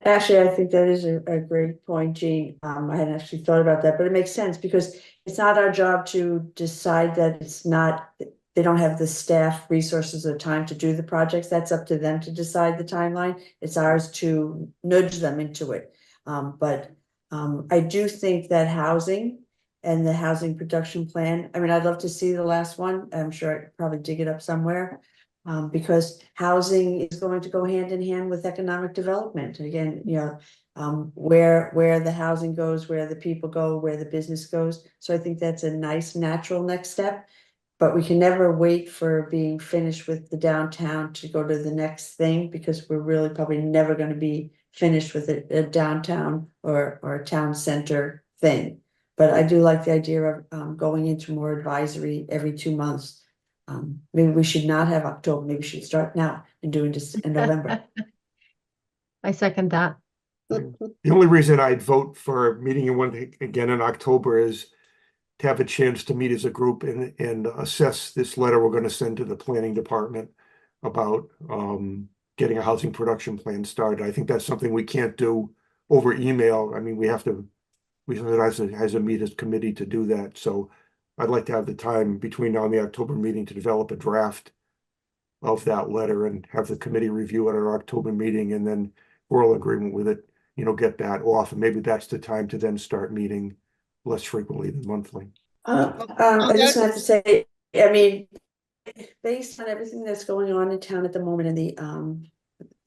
Actually, I think that is a great point, Jean. I hadn't actually thought about that, but it makes sense because it's not our job to decide that it's not, they don't have the staff resources or time to do the projects. That's up to them to decide the timeline. It's ours to nudge them into it. But I do think that housing and the housing production plan, I mean, I'd love to see the last one. I'm sure I could probably dig it up somewhere. Because housing is going to go hand in hand with economic development. Again, you know, where the housing goes, where the people go, where the business goes. So I think that's a nice natural next step. But we can never wait for being finished with the downtown to go to the next thing, because we're really probably never going to be finished with a downtown or a town center thing. But I do like the idea of going into more advisory every 2 months. Maybe we should not have October, maybe we should start now and doing just in November. I second that. The only reason I'd vote for meeting in one again in October is to have a chance to meet as a group and assess this letter we're going to send to the planning department about getting a housing production plan started. I think that's something we can't do over email. I mean, we have to as a meet as committee to do that. So I'd like to have the time between now and the October meeting to develop a draft of that letter and have the committee review at our October meeting, and then we're all in agreement with it, you know, get that off. And maybe that's the time to then start meeting less frequently than monthly. I just have to say, I mean, based on everything that's going on in town at the moment and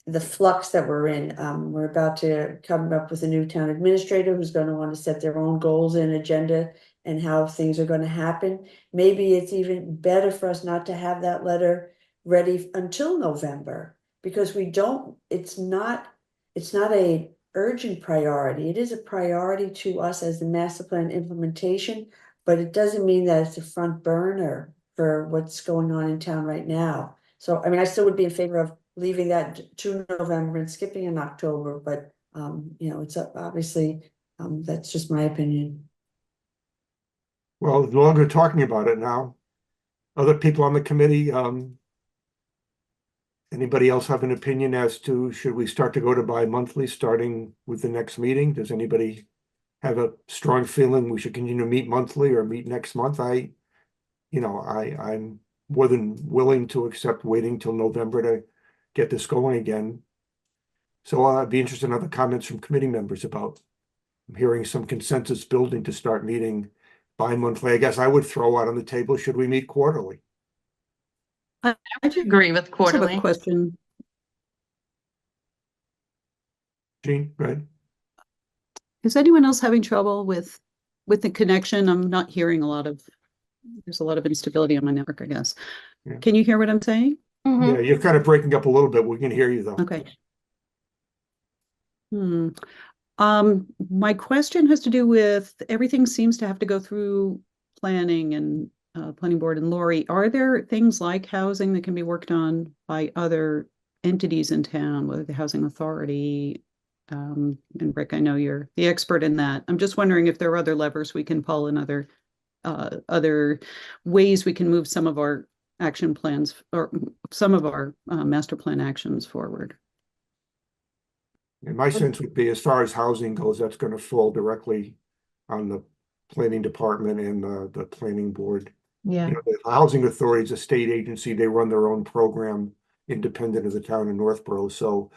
the flux that we're in. We're about to come up with a new town administrator who's gonna want to set their own goals and agenda and how things are gonna happen. Maybe it's even better for us not to have that letter ready until November, because it's not a urgent priority. It is a priority to us as the master plan implementation, but it doesn't mean that it's a front burner for what's going on in town right now. So, I mean, I still would be in favor of leaving that to November and skipping in October, but, you know, it's obviously, that's just my opinion. Well, no longer talking about it now. Other people on the committee, anybody else have an opinion as to should we start to go to bi-monthly starting with the next meeting? Does anybody have a strong feeling we should continue to meet monthly or meet next month? I'm more than willing to accept waiting till November to get this going again. So I'd be interested in other comments from committee members about hearing some consensus building to start meeting bi-monthly. I guess I would throw out on the table, should we meet quarterly? I just Agree with have a quarterly. question. Jean, go ahead. Is anyone else having trouble with the connection? I'm not hearing there's a lot of instability on my network, I guess. Yeah. Can you hear what I'm saying? Mhm. Yeah, you're kind of breaking up a little bit. We can hear you though. Okay. My question has to do with everything seems to have to go through planning and planning board and Lori. Are there things like housing that can be worked on by other entities in town, whether the housing authority? And Rick, I know you're the expert in that. I'm just wondering if there are other levers we can pull and other ways we can move some of our action plans or some of our master plan actions forward. And my sense would be, as far as housing goes, that's going to fall directly on the planning department and the planning board. Yeah. You know, the housing authority is a state agency. They run their own program independent of the town of Northborough. So,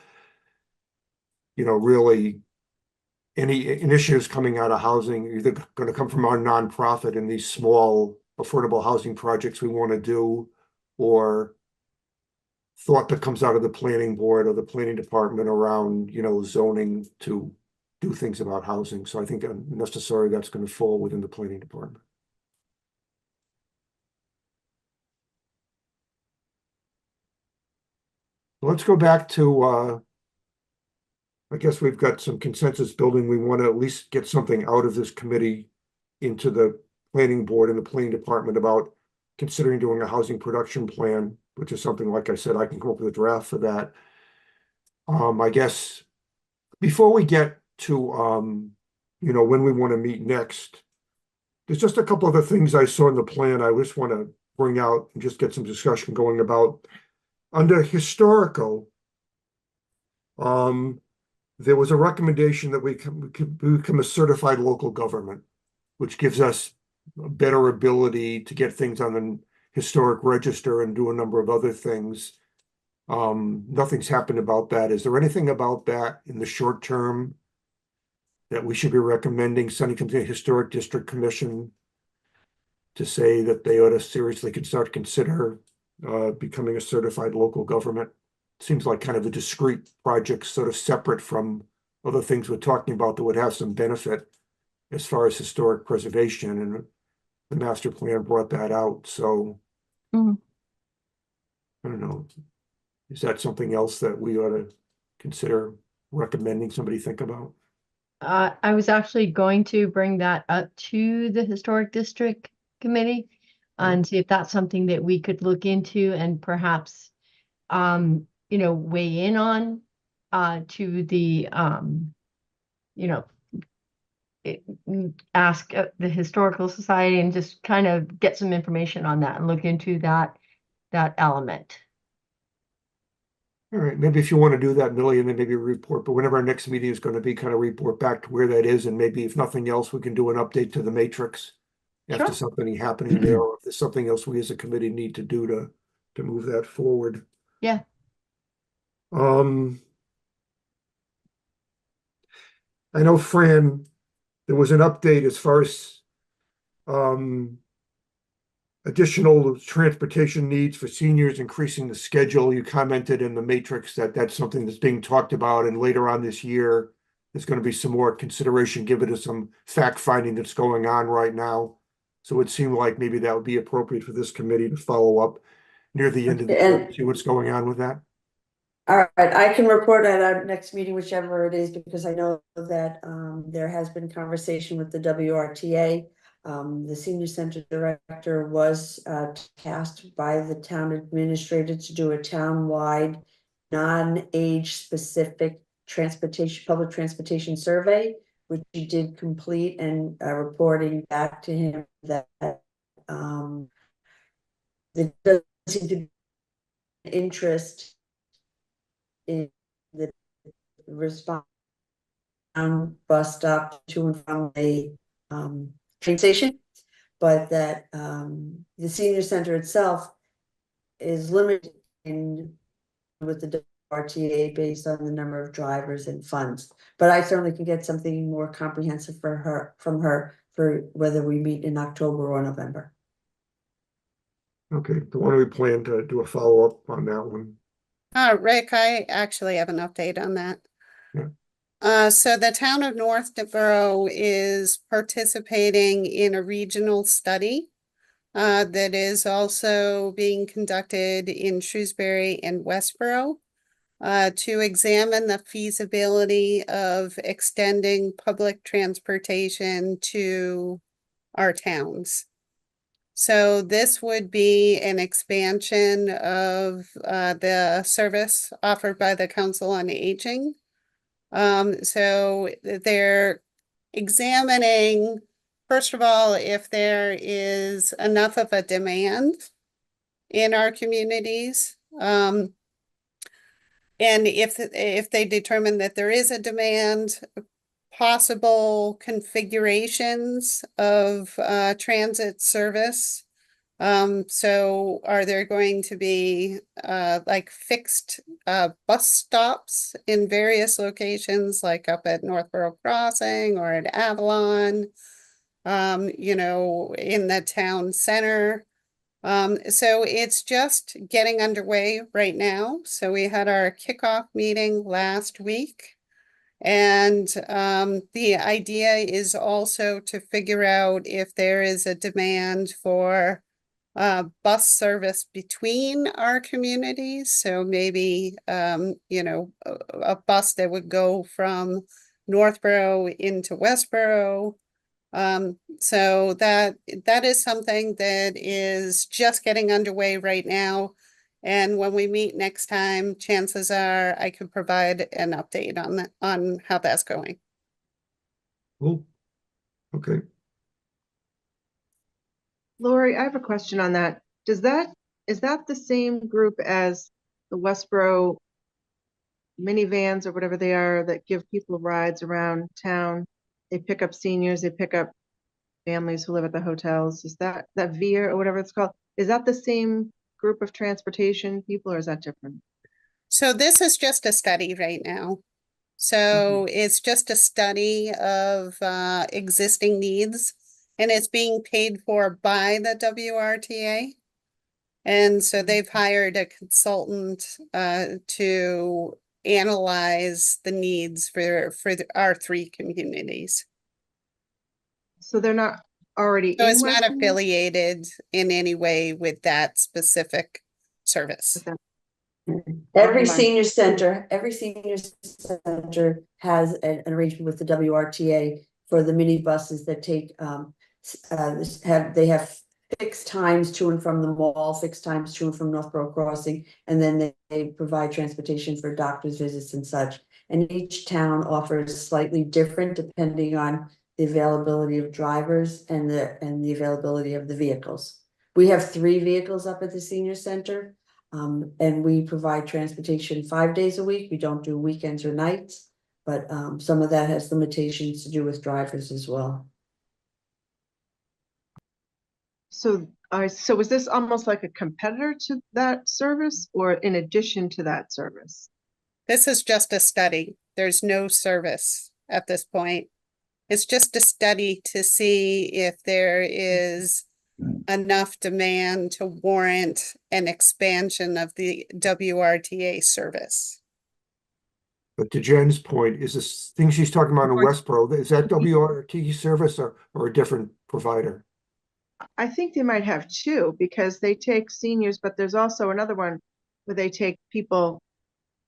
you know, really any initiatives coming out of housing are either going to come from our nonprofit and these small affordable housing projects we want to do, or thought that comes out of the planning board or the planning department around, you know, zoning to do things about housing. So I think necessarily that's going to fall within the planning department. Let's go back to, I guess we've got some consensus building. We want to at least get something out of this committee into the planning board and the planning department about considering doing a housing production plan, which is something, like I said, I can come up with a draft for that. I guess before we get to, you know, when we want to meet next, there's just a couple other things I saw in the plan I just want to bring out and just get some discussion going about. Under historical, there was a recommendation that we could become a certified local government, which gives us a better ability to get things on the historic register and do a number of other things. Nothing's happened about that. Is there anything about that in the short term that we should be recommending sending to the Historic District Commission to say that they ought to seriously consider becoming a certified local government? Seems like kind of a discrete project, sort of separate from other things we're talking about that would have some benefit as far as historic preservation, and the master plan brought that out. So Mhm. I don't know. Is that something else that we ought to consider recommending somebody think about? I was actually going to bring that up to the Historic District Committee and see if that's something that we could look into and perhaps, you know, weigh in on, to the, you know, ask the Historical Society and just kind of get some information on that and look into that element. All right, maybe if you want to do that, Millie, and then maybe a report, but whenever our next meeting is going to be, kind of report back to where that is, and maybe if nothing else, we can do an update to the matrix after Sure. something happening there, or if there's something else we as a committee need to do to move that forward. Yeah. I know, Fran, there was an update as far as additional transportation needs for seniors, increasing the schedule. You commented in the matrix that that's something that's being talked about, and later on this year, there's going to be some more consideration given to some fact finding that's going on right now. So it seemed like maybe that would be appropriate for this committee to follow up near the end of the year, And- and see what's going on with that. All right, I can report at our next meeting, whichever it is, because I know that there has been conversation with the WRTA. The senior center director was tasked by the town administrator to do a town-wide, non-age specific transportation, public transportation survey, which he did complete, and reporting back to him that there does seem to be interest in the response bus stop to and from the train station, but that the senior center itself is limited in with the RTA based on the number of drivers and funds. But I certainly can get something more comprehensive from her for whether we meet in October or November. Okay, so when do we plan to do a follow-up on that one? Rick, I actually have an update on that. Yeah. So the town of Northborough is participating in a regional study that is also being conducted in Shrewsbury and Westborough to examine the feasibility of extending public transportation to our towns. So this would be an expansion of the service offered by the Council on Aging. So they're examining, first of all, if there is enough of a demand in our communities. And if they determine that there is a demand, possible configurations of transit service. So are there going to be like fixed bus stops in various locations, like up at Northborough Crossing or at Avalon, you know, in the town center? So it's just getting underway right now. So we had our kickoff meeting last week. And the idea is also to figure out if there is a demand for bus service between our communities. So maybe, you know, a bus that would go from Northborough into Westborough. So that is something that is just getting underway right now. And when we meet next time, chances are I could provide an update on that, on how that's going. Cool. Okay. Lori, I have a question on that. Is that the same group as the Westboro minivans or whatever they are that give people rides around town? They pick up seniors, they pick up families who live at the hotels. Is that VIA or whatever it's called? Is that the same group of transportation people, or is that different? So this is just a study right now. So it's just a study of existing needs, and it's being paid for by the WRTA. And so they've hired a consultant to analyze the needs for our three communities. So they're not already So in it's not Westboro? affiliated in any way with that specific service. Every Okay. senior center has an arrangement with the WRTA for the minibuses that take they have fixed times to and from the mall, fixed times to and from Northborough Crossing, and then they provide transportation for doctor's visits and such. And each town offers slightly different depending on the availability of drivers and the availability of the vehicles. We have 3 vehicles up at the senior center. And we provide transportation 5 days a week. We don't do weekends or nights, but some of that has limitations to do with drivers as well. So is this almost like a competitor to that service or in addition to that service? This is just a study. There's no service at this point. It's just a study to see if there is enough demand to warrant an expansion of the WRTA service. But to Jen's point, is this thing she's talking about in Westboro, is that WRT service or a different provider? I think they might have two because they take seniors, but there's also another one where they take people,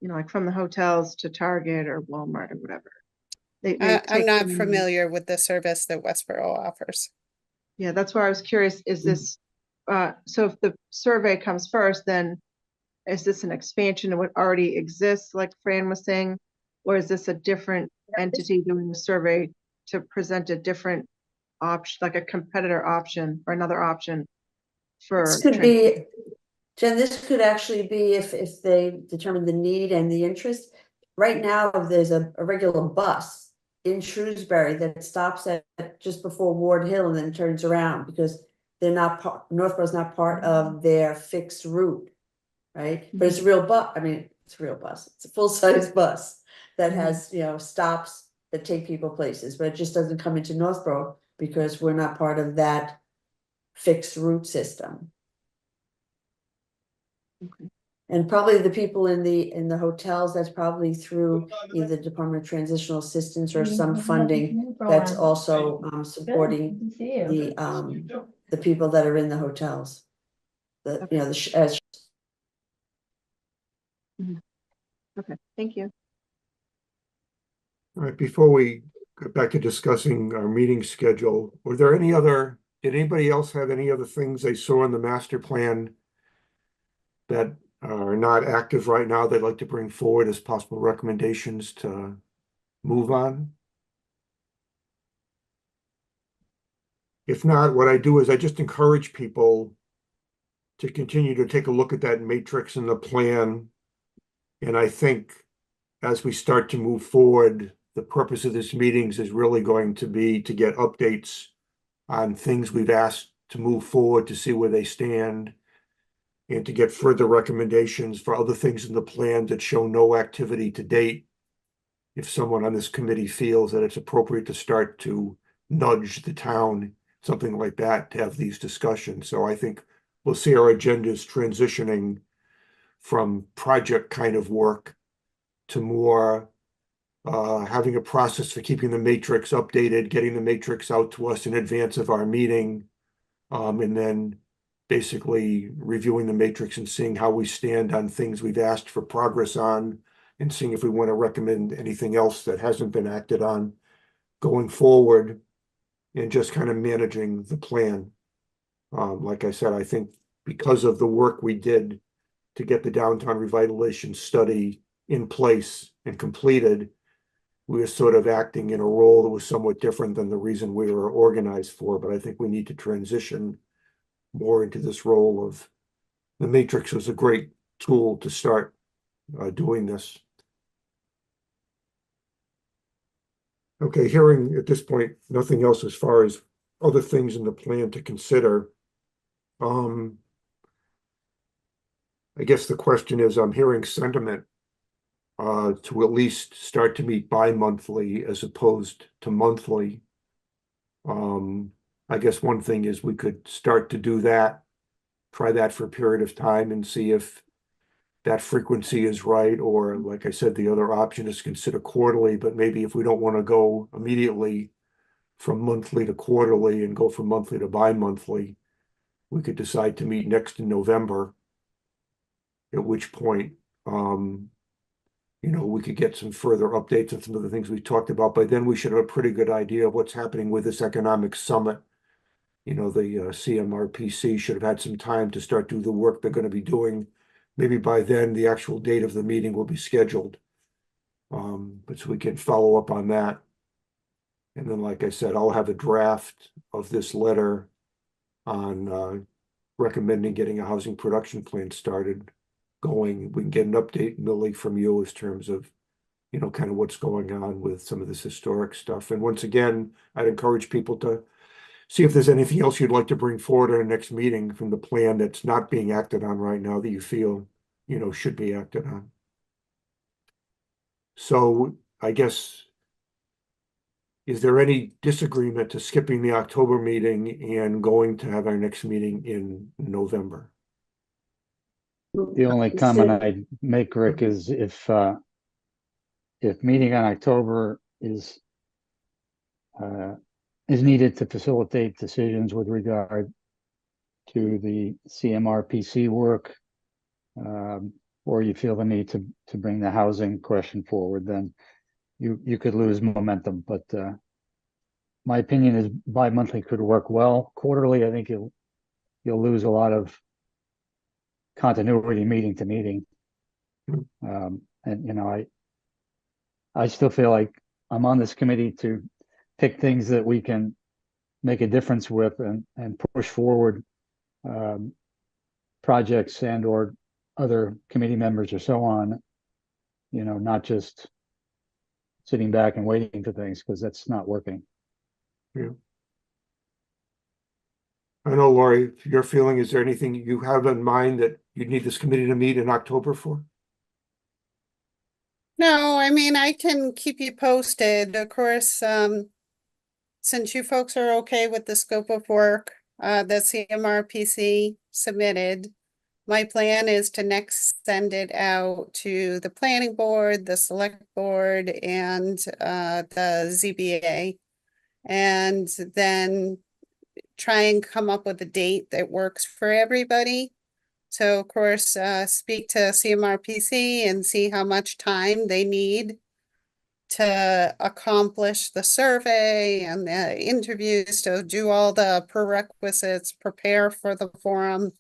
you know, like from the hotels to Target or Walmart or whatever. They I'm take not them- familiar with the service that Westboro offers. Yeah, that's why I was curious, is this, so if the survey comes first, then is this an expansion of what already exists, like Fran was saying? Or is this a different entity doing the survey to present a different option, like a competitor option or another option for? This could be, Jen, this could actually be if they determine the need and the interest. Right now, there's a regular bus in Shrewsbury that stops at just before Ward Hill and then turns around because they're not Northborough's not part of their fixed route, right? But it's a real bus. I mean, it's a real bus. It's a full-size bus that has, you know, stops that take people places, but it just doesn't come into Northborough because we're not part of that fixed route system. Okay. And probably the people in the hotels, that's probably through either Department of Transitional Assistance or some funding that's also supporting the people that are in the hotels. The, you know, as Okay, thank you. All right, before we get back to discussing our meeting schedule, were there any other, did anybody else have any other things they saw in the master plan that are not active right now they'd like to bring forward as possible recommendations to move on? If not, what I do is I just encourage people to continue to take a look at that matrix in the plan. And I think as we start to move forward, the purpose of this meetings is really going to be to get updates on things we've asked to move forward to see where they stand and to get further recommendations for other things in the plan that show no activity to date. If someone on this committee feels that it's appropriate to start to nudge the town, something like that, to have these discussions. So I think we'll see our agendas transitioning from project kind of work to more having a process for keeping the matrix updated, getting the matrix out to us in advance of our meeting, and then basically reviewing the matrix and seeing how we stand on things we've asked for progress on and seeing if we want to recommend anything else that hasn't been acted on going forward and just kind of managing the plan. Like I said, I think because of the work we did to get the downtown revitalization study in place and completed, we were sort of acting in a role that was somewhat different than the reason we were organized for. But I think we need to transition more into this role of the matrix was a great tool to start doing this. Okay, hearing at this point nothing else as far as other things in the plan to consider. I guess the question is, I'm hearing sentiment to at least start to meet bi-monthly as opposed to monthly. I guess one thing is we could start to do that, try that for a period of time and see if that frequency is right, or like I said, the other option is consider quarterly, but maybe if we don't want to go immediately from monthly to quarterly and go from monthly to bi-monthly, we could decide to meet next in November, at which point, you know, we could get some further updates on some of the things we talked about. By then we should have a pretty good idea of what's happening with this economic summit. You know, the CMRPC should have had some time to start doing the work they're going to be doing. Maybe by then the actual date of the meeting will be scheduled. But so we can follow up on that. And then, like I said, I'll have a draft of this letter on recommending getting a housing production plan started going. We can get an update, Millie, from you as terms of, you know, kind of what's going on with some of this historic stuff. And once again, I'd encourage people to see if there's anything else you'd like to bring forward at our next meeting from the plan that's not being acted on right now that you feel, you know, should be acted on. So I guess is there any disagreement to skipping the October meeting and going to have our next meeting in November? The only comment I'd make, Rick, is if meeting on October is needed to facilitate decisions with regard to the CMRPC work, or you feel the need to bring the housing question forward, then you could lose momentum. But my opinion is bi-monthly could work well. Quarterly, I think you'll lose a lot of continuity meeting to meeting. And you know, I still feel like I'm on this committee to pick things that we can make a difference with and push forward projects and or other committee members or so on, you know, not just sitting back and waiting for things, because that's not working. Yeah. I know, Lori, your feeling, is there anything you have in mind that you'd need this committee to meet in October for? No, I mean, I can keep you posted. Of course, since you folks are okay with the scope of work that CMRPC submitted, my plan is to next send it out to the planning board, the select board, and the ZBA. And then try and come up with a date that works for everybody. So of course, speak to CMRPC and see how much time they need to accomplish the survey and the interviews, to do all the prerequisites, prepare for the forum,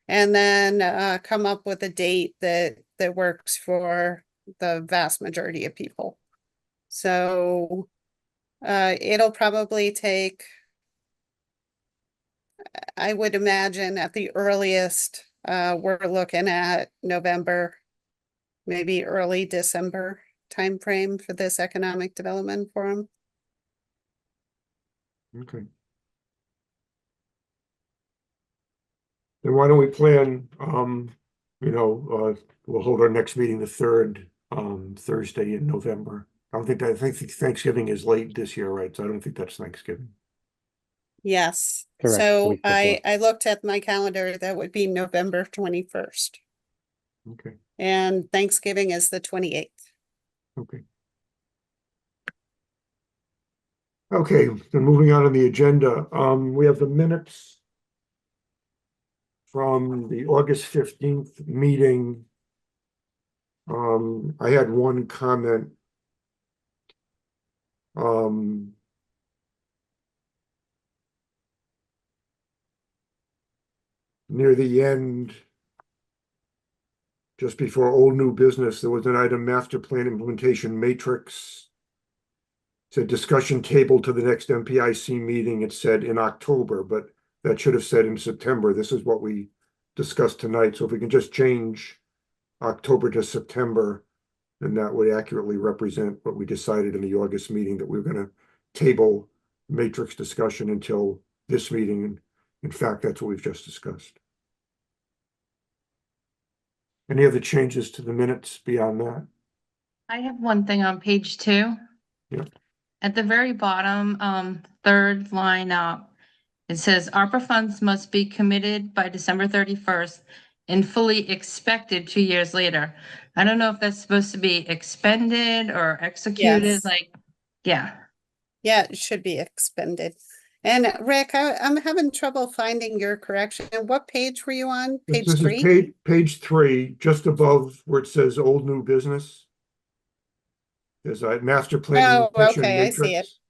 and then come up with a date that works for the vast majority of people. So it'll probably take, I would imagine at the earliest, we're looking at November, maybe early December timeframe for this economic development forum. Okay. Then why don't we plan, we'll hold our next meeting the 3rd, Thursday in November. I think Thanksgiving is late this year, right? So I don't think that's Thanksgiving. Yes, Correct, the so week before. I looked at my calendar, that would be November 21st. Okay, And Thanksgiving is the 28th. okay. Okay, then moving on the agenda, we have the minutes from the August 15th meeting. I had one comment. Near the end, just before old new business, there was an item, master plan implementation matrix. It said discussion table to the next MPIC meeting. It said in October, but that should have said in September. This is what we discussed tonight. So if we can just change October to September, then that would accurately represent what we decided in the August meeting, that we were going to table matrix discussion until this meeting. And in fact, that's what we've just discussed. Any other changes to the minutes beyond that? I have one thing on page 2. Yep. At the very bottom, third line up, it says ARPA funds must be committed by December 31st and fully expected 2 years later. I don't know if that's supposed to be expended or executed, Yes. yeah. Yeah, it should be expended. And Rick, I'm having trouble finding your correction. What page were you on? Page This is 3? page 3, just above where it says old new business. There's a master plan. Oh, implementation okay, I see it. matrix.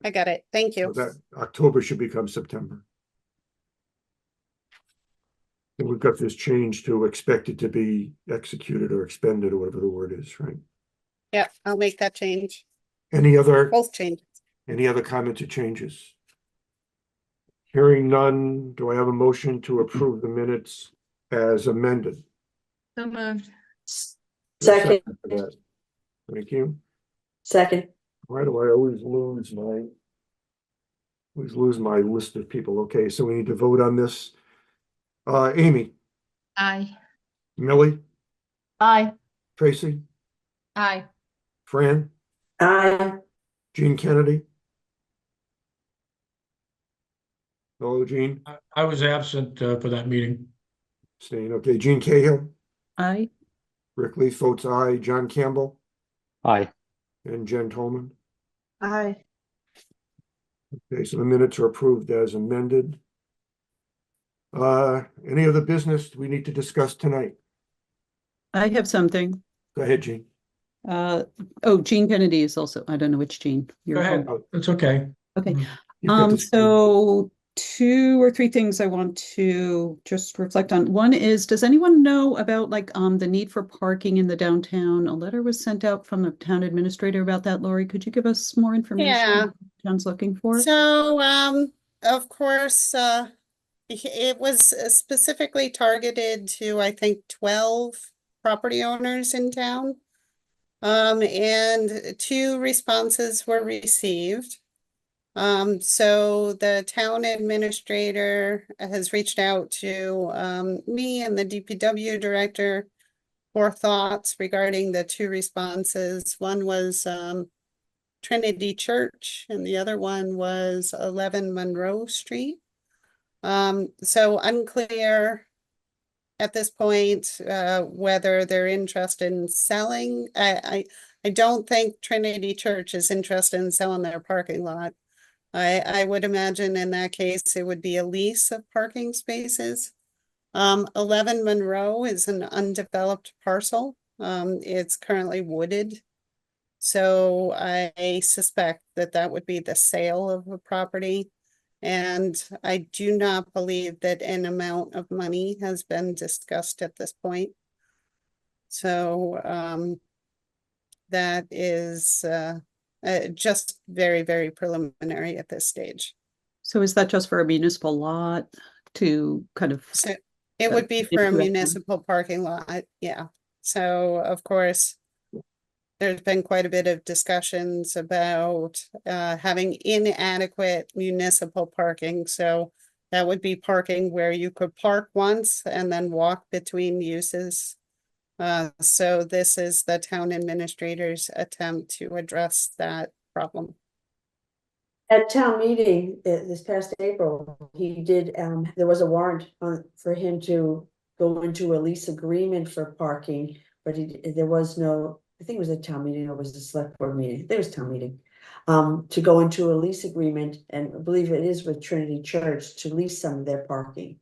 I got it. Thank So you. that October should become September. And we've got this change to expected to be executed or expended, or whatever the word is, right? Yeah, I'll make that change. Any other Both changes. comments or changes? Hearing none, do I have a motion to approve the minutes as amended? So moved. Second, For that. Thank you. second, Why do I always lose my list of people? Okay, so we need to vote on this. Amy, Aye. Millie, Aye. Tracy, Aye. Fran, aye, Jean Kennedy, Hello, Gene. I was absent for that meeting. Staying, okay, Gene Cahill, I, Rick Leaf votes aye, John Campbell, Aye. and Jen Tolman. Aye. Okay, so the minutes are approved as amended. Any other business we need to discuss tonight? I have something. Go ahead, Gene. Oh, Gene Kennedy is also, I don't know which Gene. Go you're ahead. on. It's okay. Okay. You've got this- So 2 or 3 things I want to just reflect on. One is, does anyone know about like the need for parking in the downtown? A letter was sent out from the town administrator about that. Lori, could you give us more information? Yeah. what Town's looking for? So, of course, it was specifically targeted to, I think, 12 property owners in town. And 2 responses were received. So the town administrator has reached out to me and the DPW director for thoughts regarding the 2 responses. One was Trinity Church and the other one was 11 Monroe Street. So unclear at this point whether they're interested in selling. I don't think Trinity Church is interested in selling their parking lot. I would imagine in that case, it would be a lease of parking spaces. 11 Monroe is an undeveloped parcel. It's currently wooded. So I suspect that that would be the sale of a property. And I do not believe that an amount of money has been discussed at this point. So that is just very, very preliminary at this stage. So is that just for a municipal lot to kind of, So it would be for a into that one. municipal parking lot, yeah. So of course, there's been quite a bit of discussions about having inadequate municipal parking. So that would be parking where you could park once and then walk between uses. So this is the town administrator's attempt to address that problem. At town meeting this past April, he did, there was a warrant for him to go into a lease agreement for parking, but there was no, I think it was a town meeting or it was a select board meeting, there was town meeting. To go into a lease agreement, and I believe it is with Trinity Church to lease some of their parking.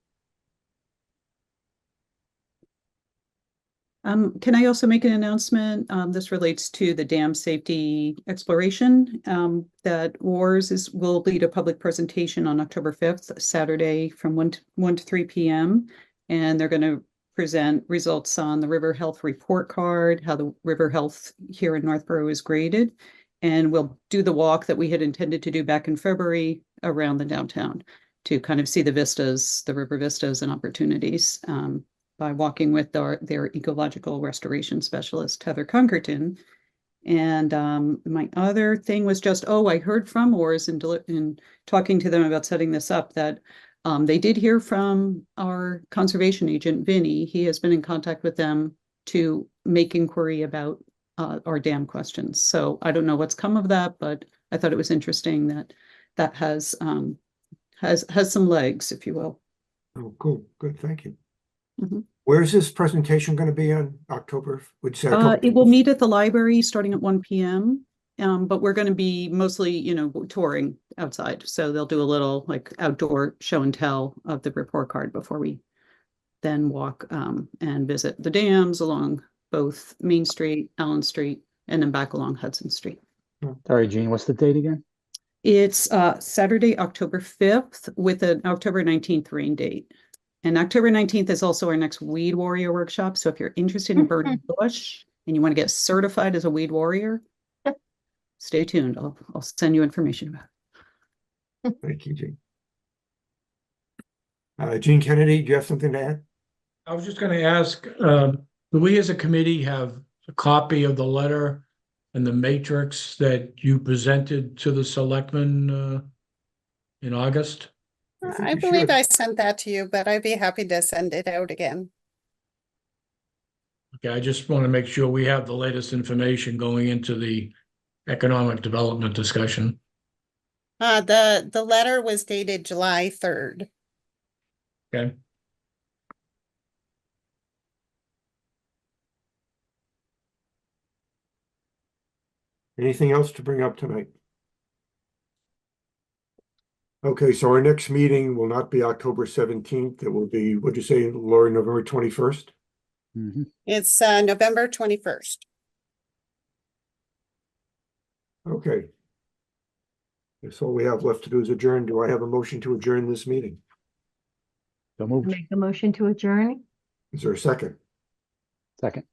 Can I also make an announcement? This relates to the dam safety exploration. That WARS will lead a public presentation on October 5th, Saturday from 1 to 3 p.m. And they're going to present results on the river health report card, how the river health here in Northborough is graded. And we'll do the walk that we had intended to do back in February around the downtown to kind of see the vistas, the river vistas and opportunities. By walking with their ecological restoration specialist, Heather Conkerton. And my other thing was just, I heard from WARS in talking to them about setting this up that they did hear from our conservation agent, Vinny. He has been in contact with them to make inquiry about our dam questions. So I don't know what's come of that, but I thought it was interesting that that has some legs, if you will. Oh, cool, good, thank you. Mhm. Where's this presentation going to be on October? Would you say October It will 5th? meet at the library starting at 1 p.m. But we're going to be mostly, touring outside. So they'll do a little like outdoor show and tell of the report card before we then walk and visit the dams along both Main Street, Allen Street, and then back along Hudson Street. Sorry, Gene, what's the date again? It's Saturday, October 5th with an October 19th rain date. And October 19th is also our next Weed Warrior workshop. So if you're interested in burning bush and you want to get certified as a weed warrior, stay tuned. I'll send you information about it. Thank you, Gene. Gene Kennedy, do you have something to add? I was just gonna ask, do we as a committee have a copy of the letter and the matrix that you presented to the selectmen in August? think I you believe should. I sent that to you, but I'd be happy to send it out again. Okay, I just want to make sure we have the latest information going into the economic development discussion. The letter was dated July 3rd. Okay, Anything else to bring up tonight? Okay, so our next meeting will not be October 17th. It will be, what'd you say, Lori, November 21st? Mhm. It's November 21st. Okay. That's all we have left to do is adjourn. Do I have a motion to adjourn this meeting? So moved. Make a motion to adjourn? Is there a second? Second.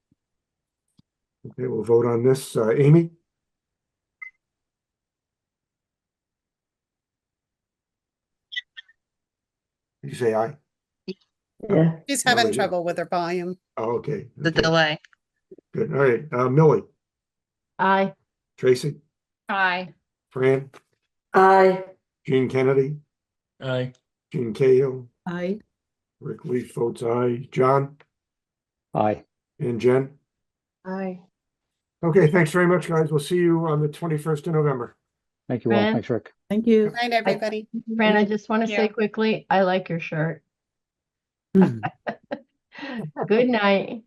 Okay, we'll vote on this. Amy? Did you say aye? Yeah, She's having Molly, yeah. trouble with her volume. Oh, okay. The Okay, delay. good. All right, Millie, Aye. Tracy, Aye. Fran, I, Gene Kennedy, aye. Gene Cahill, I. Rick Leaf votes aye, John Aye. and Jen. Aye. Okay, thanks very much, guys. We'll see you on the 21st of November. Thank you all. Fran? Thanks, Rick. Thank you. Good night, everybody. Fran, I just want to say Yeah. quickly, I like your shirt. Hmm. Good night.